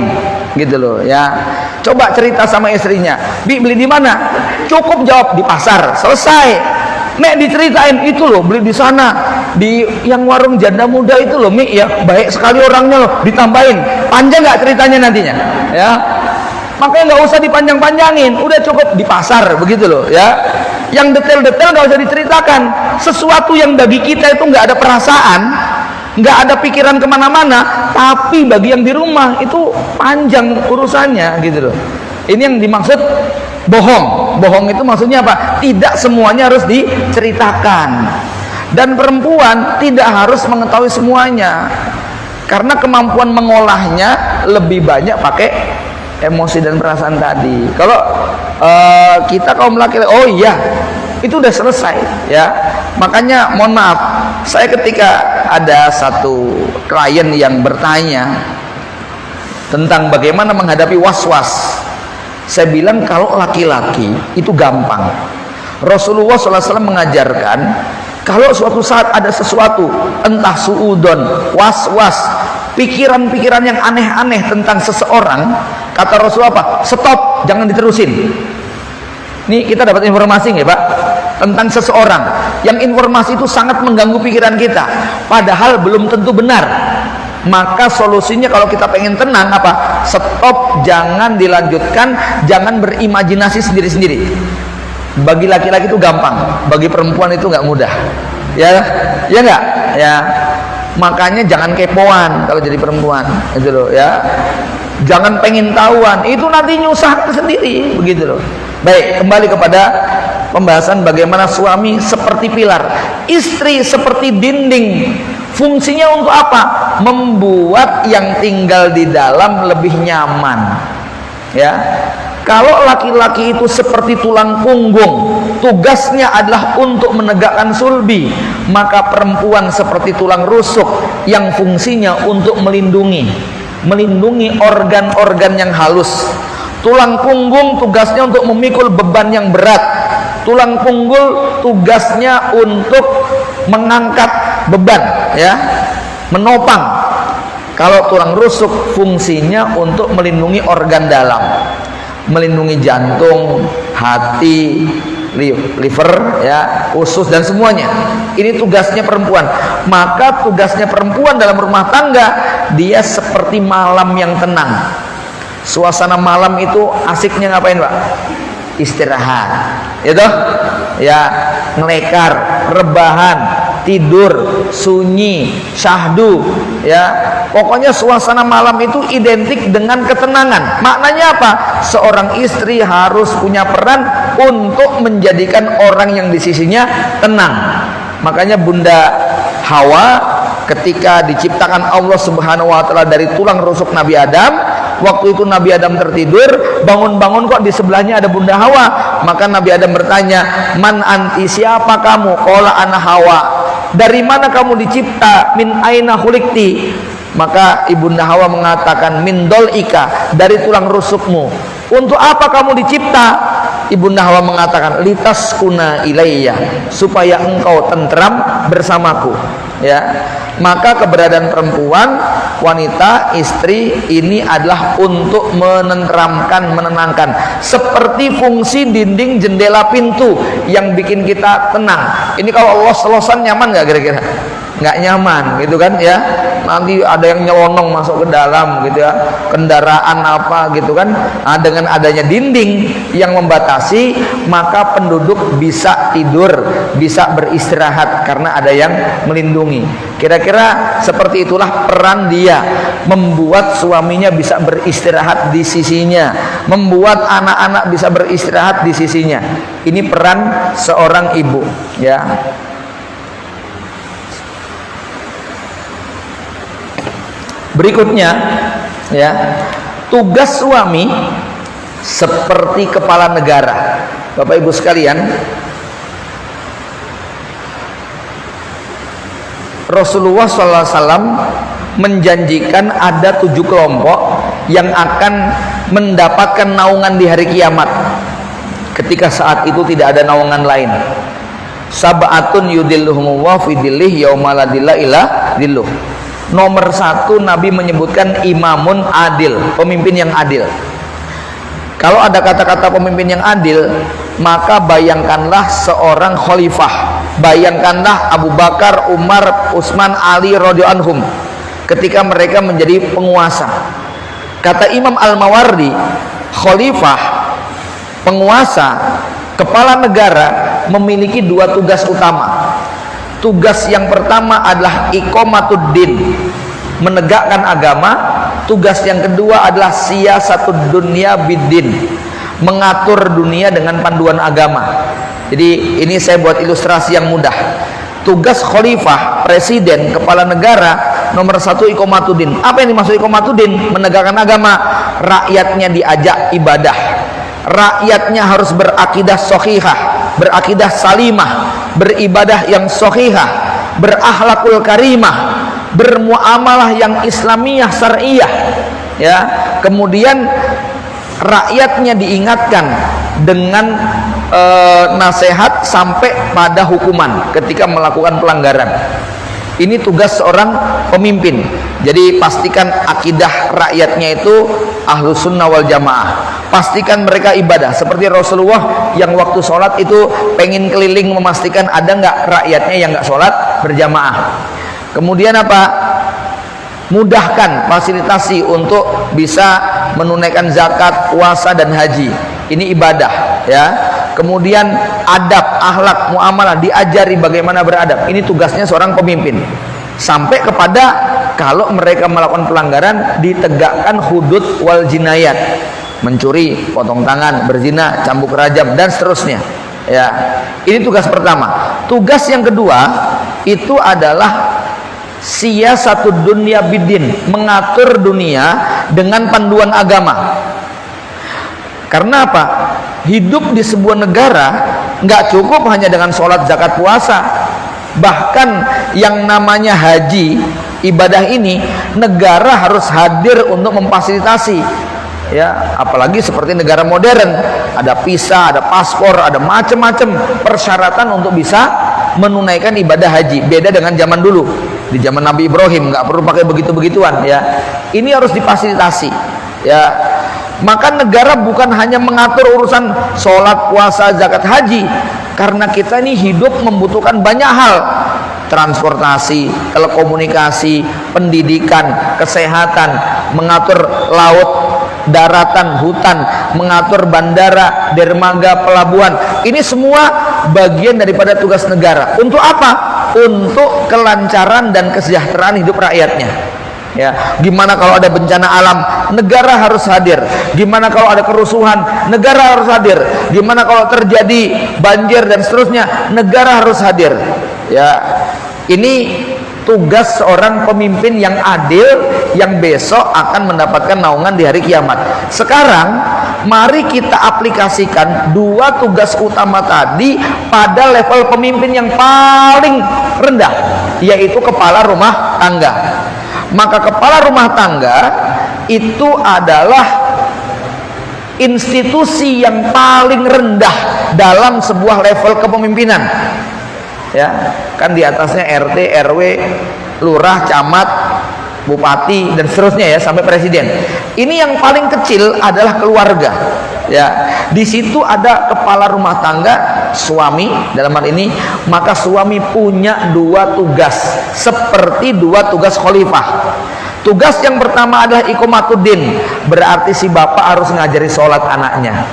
gitu loh, ya. Coba cerita sama istrinya, "Bi, beli di mana?" Cukup jawab di pasar, selesai. Nek diceritain, itu loh beli di sana, di yang warung janda muda itu loh, Mi, ya, baik sekali orangnya loh, ditambahin. Panjang nggak ceritanya nantinya, ya. Makanya nggak usah dipanjang-panjangin, udah cukup di pasar, begitu loh, ya. Yang detail-detail nggak usah diceritakan. Sesuatu yang bagi kita itu nggak ada perasaan, nggak ada pikiran kemana-mana, tapi bagi yang di rumah itu panjang urusannya, gitu loh. Ini yang dimaksud bohong. Bohong itu maksudnya apa? Tidak semuanya harus diceritakan. Dan perempuan tidak harus mengetahui semuanya, karena kemampuan mengolahnya lebih banyak pakai emosi dan perasaan tadi. Kalau kita kaum laki-laki, oh iya, itu udah selesai, ya. Makanya mohon maaf, saya ketika ada satu klien yang bertanya tentang bagaimana menghadapi was-was, saya bilang kalau laki-laki itu gampang. Rasulullah SAW mengajarkan kalau suatu saat ada sesuatu, entah suudon, was-was, pikiran-pikiran yang aneh-aneh tentang seseorang, kata Rasulullah apa? Stop, jangan diterusin. Ini kita dapat informasi nggak Pak? Tentang seseorang yang informasi itu sangat mengganggu pikiran kita, padahal belum tentu benar. Maka solusinya kalau kita pengen tenang apa? Stop, jangan dilanjutkan, jangan berimajinasi sendiri-sendiri. Bagi laki-laki itu gampang, bagi perempuan itu nggak mudah. Ya, ya nggak? Ya. Makanya jangan kepoan kalau jadi perempuan, itu loh, ya. Jangan pengen tahuan, itu nanti nyusah sendiri, begitu loh. Baik, kembali kepada pembahasan bagaimana suami seperti pilar, istri seperti dinding. Fungsinya untuk apa? Membuat yang tinggal di dalam lebih nyaman. Ya. Kalau laki-laki itu seperti tulang punggung, tugasnya adalah untuk menegakkan sulbi, maka perempuan seperti tulang rusuk yang fungsinya untuk melindungi organ-organ yang halus. Tulang punggung tugasnya untuk memikul beban yang berat. Tulang punggung tugasnya untuk mengangkat beban, ya, menopang. Kalau tulang rusuk fungsinya untuk melindungi organ dalam, melindungi jantung, hati, liver, ya, usus dan semuanya. Ini tugasnya perempuan. Maka tugasnya perempuan dalam rumah tangga, dia seperti malam yang tenang. Suasana malam itu asiknya ngapain, Pak? Istirahat, itu, ya, ngelekar, rebahan, tidur, sunyi, syahdu, ya. Pokoknya suasana malam itu identik dengan ketenangan. Maknanya apa? Seorang istri harus punya peran untuk menjadikan orang yang di sisinya tenang. Makanya Bunda Hawa ketika diciptakan Allah Subhanahu wa taala dari tulang rusuk Nabi Adam, waktu itu Nabi Adam tertidur, bangun-bangun kok di sebelahnya ada Bunda Hawa. Maka Nabi Adam bertanya, "Man anti, siapa kamu?" Qala ana Hawa. Dari mana kamu dicipta? Min aina khuliqti. Maka Ibunda Hawa mengatakan, min dol'ika, dari tulang rusukmu. Untuk apa kamu dicipta? Ibunda Hawa mengatakan, litaskuna ilayya, supaya engkau tentram bersamaku, ya. Maka keberadaan perempuan, wanita, istri ini adalah untuk menenteramkan, menenangkan, seperti fungsi dinding, jendela, pintu yang bikin kita tenang. Ini kalau los-losan nyaman nggak kira-kira? nggak nyaman gitu kan ya, nanti ada yang nyelonong masuk ke dalam gitu ya, kendaraan apa gitu kan. Nah, dengan adanya dinding yang membatasi, maka penduduk bisa tidur, bisa beristirahat karena ada yang melindungi. Kira-kira seperti itulah peran dia, membuat suaminya bisa beristirahat di sisinya, membuat anak-anak bisa beristirahat di sisinya. Ini peran seorang ibu ya. Berikutnya ya, tugas suami seperti kepala negara. Bapak Ibu sekalian, Rasulullah SAW menjanjikan ada 7 kelompok yang akan mendapatkan naungan di hari kiamat, ketika saat itu tidak ada naungan lain. Sab'atun yudilluhumullahu fi dhillih yauma la dhilla illa dhilluh. Nomor 1, Nabi menyebutkan imamun adil, pemimpin yang adil. Kalau ada kata-kata pemimpin yang adil, maka bayangkanlah seorang khalifah, bayangkanlah Abu Bakar, Umar, Utsman, Ali radhiyallahu anhum ketika mereka menjadi penguasa. Kata Imam Al-Mawardi, khalifah, penguasa, kepala negara memiliki 2 tugas utama. Tugas yang pertama adalah iqamatuddin, menegakkan agama. Tugas yang kedua adalah siyasatud dunya biddin, mengatur dunia dengan panduan agama. Jadi ini saya buat ilustrasi yang mudah. Tugas khalifah, presiden, kepala negara, nomor 1 iqamatuddin. Apa yang dimaksud iqamatuddin? Menegakkan agama. Rakyatnya diajak ibadah, rakyatnya harus berakidah shahihah, berakidah salimah, beribadah yang shahihah, berakhlakul karimah, bermuamalah yang islamiyah syariah ya. Kemudian rakyatnya diingatkan dengan nasihat sampai pada hukuman ketika melakukan pelanggaran. Ini tugas seorang pemimpin. Jadi pastikan akidah rakyatnya itu ahlus sunnah wal jamaah, pastikan mereka ibadah seperti Rasulullah yang waktu sholat itu pengen keliling memastikan ada nggak rakyatnya yang nggak sholat berjamaah. Kemudian apa? Mudahkan, fasilitasi untuk bisa menunaikan zakat, puasa dan haji. Ini ibadah ya. Kemudian adab, akhlak, muamalah, diajari bagaimana beradab. Ini tugasnya seorang pemimpin. Sampai kepada kalau mereka melakukan pelanggaran, ditegakkan hudud wal jinayat, mencuri, potong tangan, berzina, cambuk rajam dan seterusnya ya. Ini tugas pertama. Tugas yang kedua itu adalah siyasatud dunya biddin, mengatur dunia dengan panduan agama. Karena apa? Hidup di sebuah negara nggak cukup hanya dengan sholat, zakat, puasa. Bahkan yang namanya haji, ibadah ini, negara harus hadir untuk memfasilitasi ya. Apalagi seperti negara modern, ada visa, ada paspor, ada macam-macam persyaratan untuk bisa menunaikan ibadah haji. Beda dengan zaman dulu, di zaman Nabi Ibrahim nggak perlu pakai begitu-begituan ya. Ini harus difasilitasi ya. Maka negara bukan hanya mengatur urusan sholat, puasa, zakat, haji, karena kita ini hidup membutuhkan banyak hal. Transportasi, telekomunikasi, pendidikan, kesehatan, mengatur laut, daratan, hutan, mengatur bandara, dermaga, pelabuhan. Ini semua bagian daripada tugas negara. Untuk apa? Untuk kelancaran dan kesejahteraan hidup rakyatnya ya. Gimana kalau ada bencana alam, negara harus hadir. Gimana kalau ada kerusuhan, negara harus hadir. Gimana kalau terjadi banjir dan seterusnya, negara harus hadir ya. Ini tugas seorang pemimpin yang adil, yang besok akan mendapatkan naungan di hari kiamat. Sekarang mari kita aplikasikan 2 tugas utama tadi pada level pemimpin yang paling rendah, yaitu kepala rumah tangga. Maka kepala rumah tangga itu adalah institusi yang paling rendah dalam sebuah level kepemimpinan ya. Kan di atasnya RT, RW, lurah, camat, bupati dan seterusnya ya, sampai presiden. Ini yang paling kecil adalah keluarga Ya, di situ ada kepala rumah tangga, suami dalam hal ini, maka suami punya dua tugas seperti dua tugas khalifah. Tugas yang pertama adalah iqamatuddin, berarti si bapak harus ngajari sholat anaknya,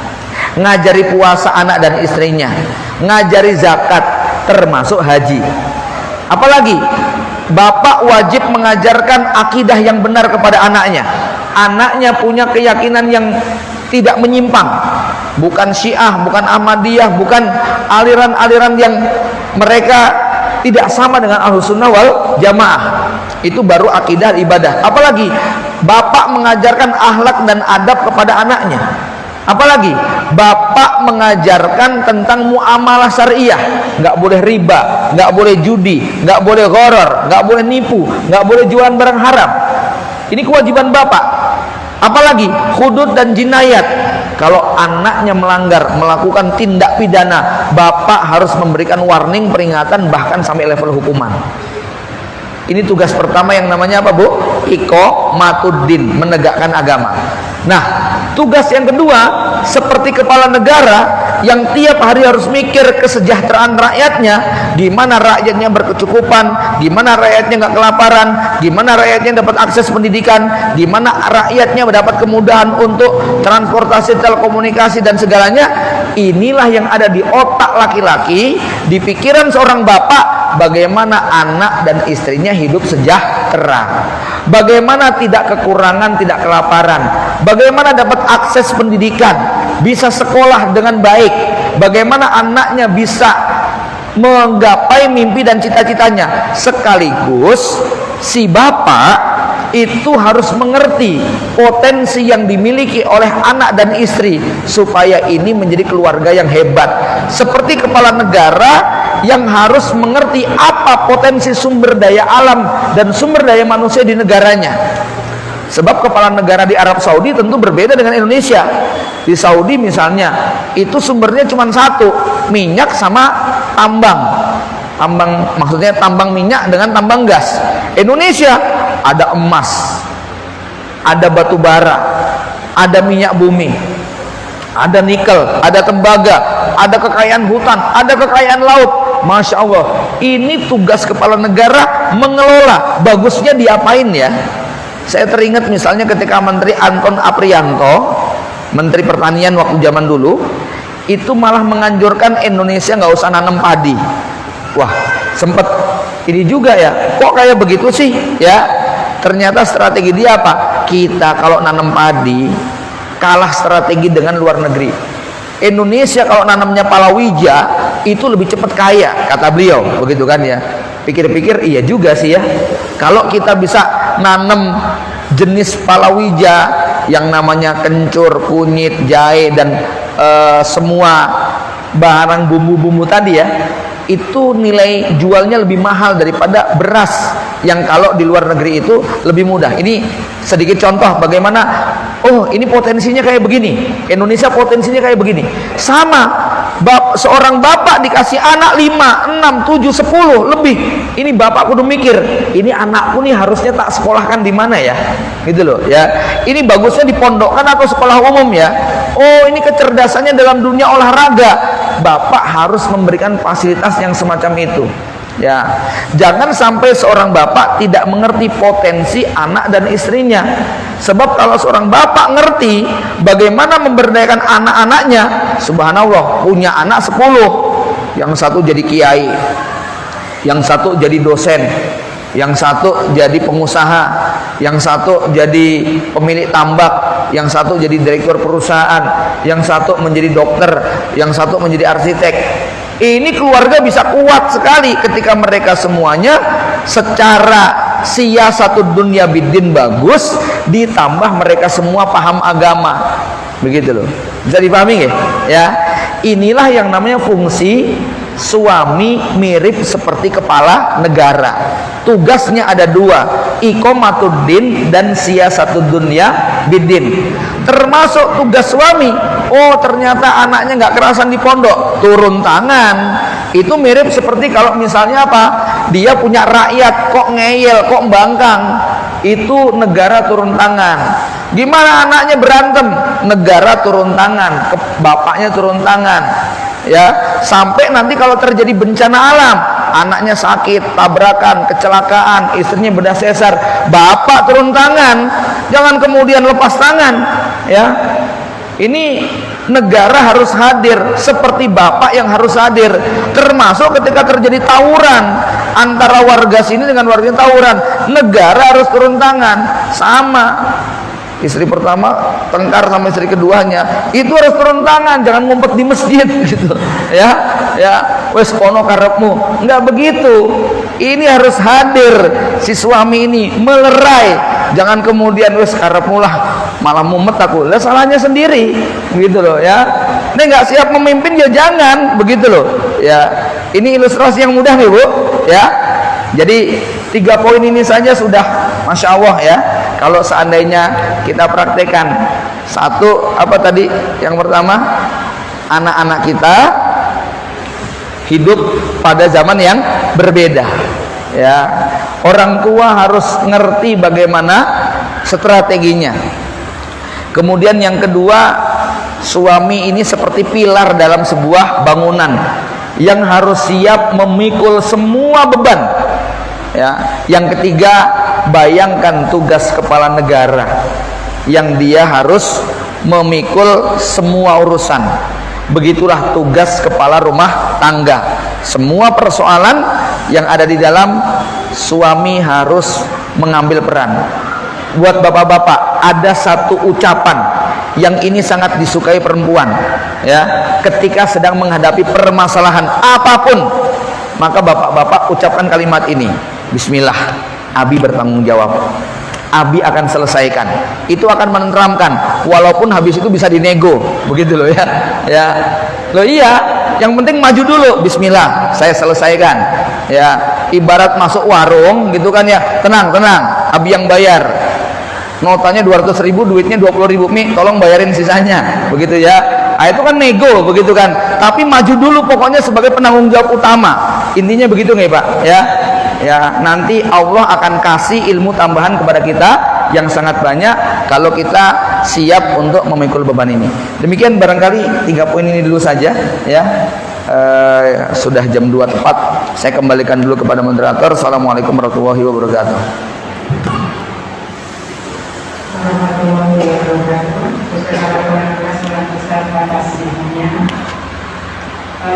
ngajari puasa anak dan istrinya, ngajari zakat termasuk haji. Apalagi bapak wajib mengajarkan akidah yang benar kepada anaknya. Anaknya punya keyakinan yang tidak menyimpang, bukan Syiah, bukan Ahmadiyah, bukan aliran-aliran yang mereka tidak sama dengan Ahlus Sunnah wal Jamaah. Itu baru akidah ibadah. Apalagi bapak mengajarkan akhlak dan adab kepada anaknya. Apalagi bapak mengajarkan tentang muamalah syariah, nggak boleh riba, nggak boleh judi, nggak boleh gharar, nggak boleh nipu, nggak boleh jualan barang haram. Ini kewajiban bapak. Apalagi hudud dan jinayat. Kalau anaknya melanggar, melakukan tindak pidana, bapak harus memberikan warning, peringatan, bahkan sampai level hukuman. Ini tugas pertama yang namanya apa, Bu? Iqamatuddin, menegakkan agama. Nah, tugas yang kedua, seperti kepala negara yang tiap hari harus mikir kesejahteraan rakyatnya, gimana rakyatnya berkecukupan, gimana rakyatnya nggak kelaparan, gimana rakyatnya dapat akses pendidikan, gimana rakyatnya mendapat kemudahan untuk transportasi, telekomunikasi dan segalanya. Inilah yang ada di otak laki-laki, di pikiran seorang bapak, bagaimana anak dan istrinya hidup sejahtera, bagaimana tidak kekurangan, tidak kelaparan, bagaimana dapat akses pendidikan, bisa sekolah dengan baik, bagaimana anaknya bisa menggapai mimpi dan cita-citanya. Sekaligus si bapak itu harus mengerti potensi yang dimiliki oleh anak dan istri supaya ini menjadi keluarga yang hebat. Seperti kepala negara yang harus mengerti apa potensi sumber daya alam dan sumber daya manusia di negaranya. Sebab kepala negara di Arab Saudi tentu berbeda dengan Indonesia. Di Saudi misalnya, itu sumbernya cuma satu, minyak sama tambang. Tambang maksudnya tambang minyak dengan tambang gas. Indonesia ada emas, ada batu bara, ada minyak bumi, ada nikel, ada tembaga, ada kekayaan hutan, ada kekayaan laut. Masya Allah, ini tugas kepala negara mengelola. Bagusnya diapain ya? Saya teringat misalnya ketika Menteri Anton Aprianto, Menteri Pertanian waktu zaman dulu, itu malah menganjurkan Indonesia nggak usah nanam padi. Wah, sempet ini juga ya, kok kayak begitu sih ya? Ternyata strategi dia apa? Kita kalau nanam padi kalah strategi dengan luar negeri. Indonesia kalau nanamnya palawija itu lebih cepat kaya, kata beliau, begitu kan ya. Pikir-pikir iya juga sih ya. Kalau kita bisa nanam jenis palawija yang namanya kencur, kunyit, jahe dan semua barang bumbu-bumbu tadi ya, itu nilai jualnya lebih mahal daripada beras yang kalau di luar negeri itu lebih mudah. Ini sedikit contoh bagaimana, oh ini potensinya kayak begini, Indonesia potensinya kayak begini. Sama seorang bapak dikasih anak 5, 6, 7, 10 lebih, ini bapak kudu mikir, ini anakku nih harusnya tak sekolahkan di mana ya, gitu loh ya. Ini bagusnya dipondokkan atau sekolah umum ya. Oh ini kecerdasannya dalam dunia olahraga, bapak harus memberikan fasilitas yang semacam itu ya. Jangan sampai seorang bapak tidak mengerti potensi anak dan istrinya. Sebab kalau seorang bapak ngerti bagaimana memberdayakan anak-anaknya, subhanallah, punya anak 10, yang satu jadi kiai, yang satu jadi dosen, yang satu jadi pengusaha, yang satu jadi pemilik tambak, yang satu jadi direktur perusahaan, yang satu menjadi dokter, yang satu menjadi arsitek. Ini keluarga bisa kuat sekali ketika mereka semuanya secara siyasatu dunia bidin bagus, ditambah mereka semua paham agama, begitu loh. Bisa dipahami nggak ya? Inilah yang namanya fungsi suami mirip seperti kepala negara. Tugasnya ada dua, iqamatuddin dan siyasatud dunya bidin. Termasuk tugas suami, oh ternyata anaknya nggak kerasan di pondok, turun tangan. Itu mirip seperti kalau misalnya apa, dia punya rakyat kok ngeyel, kok bangkang, itu negara turun tangan. Gimana anaknya berantem, negara turun tangan, bapaknya turun tangan, ya, sampai nanti kalau terjadi bencana alam, anaknya sakit, tabrakan, kecelakaan, istrinya bedah sesar, bapak turun tangan, jangan kemudian lepas tangan, ya. Ini negara harus hadir seperti bapak yang harus hadir, termasuk ketika terjadi tawuran antara warga sini dengan warga tawuran, negara harus turun tangan. Sama istri pertama tengkar sama istri keduanya, itu harus turun tangan, jangan ngumpet di masjid gitu, ya, ya, wes kono karepmu, nggak begitu. Ini harus hadir, si suami ini melerai, jangan kemudian wes karepmu lah, malah mumet aku, lah salahnya sendiri, gitu loh, ya. Ini nggak siap memimpin ya jangan, begitu loh, ya. Ini ilustrasi yang mudah nih Bu, ya. Jadi 3 poin ini saja sudah, masya Allah ya. Kalau seandainya kita praktekkan, satu apa tadi? Yang pertama, anak-anak kita hidup pada zaman yang berbeda, ya. Orang tua harus ngerti bagaimana strateginya. Kemudian yang kedua, suami ini seperti pilar dalam sebuah bangunan yang harus siap memikul semua beban, ya. Yang ketiga, bayangkan tugas kepala negara yang dia harus memikul semua urusan. Begitulah tugas kepala rumah tangga. Semua persoalan yang ada di dalam, suami harus mengambil peran. Buat bapak-bapak, ada satu ucapan yang ini sangat disukai perempuan, ya. Ketika sedang menghadapi permasalahan apapun, maka bapak-bapak ucapkan kalimat ini, Bismillah, Abi bertanggung jawab, Abi akan selesaikan. Itu akan menenteramkan, walaupun habis itu bisa dinego, begitu loh, ya. Ya, loh iya, yang penting maju dulu, Bismillah, saya selesaikan, ya. Ibarat masuk warung gitu kan, ya, tenang, Abi yang bayar, notanya 200.000, duitnya 20.000, Mi, tolong bayarin sisanya, begitu ya. Nah, itu kan nego, begitu kan. Tapi maju dulu pokoknya sebagai penanggung jawab utama. Intinya begitu nggak Pak, ya. Ya, nanti Allah akan kasih ilmu tambahan kepada kita yang sangat banyak kalau kita siap untuk memikul beban ini. Demikian barangkali 3 poin ini dulu saja, ya. Sudah jam 2 tepat. Saya kembalikan dulu kepada moderator. Assalamualaikum warahmatullahi wabarakatuh. Warahmatullahi wabarakatuh.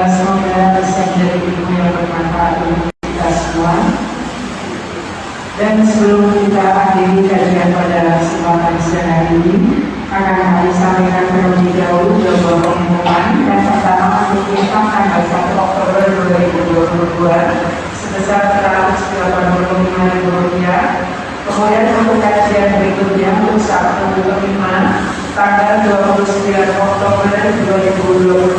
Semoga bisa menjadi ilmu yang bermanfaat untuk kita semua. Dan sebelum kita akhiri kajian pada kesempatan siang hari ini, akan kami sampaikan terlebih dahulu beberapa pengumuman. Yang pertama, untuk infak tanggal 1 Oktober 2022 sebesar Rp185.000. Kemudian untuk kajian berikutnya untuk Sabtu 5 tanggal 29 Oktober 2022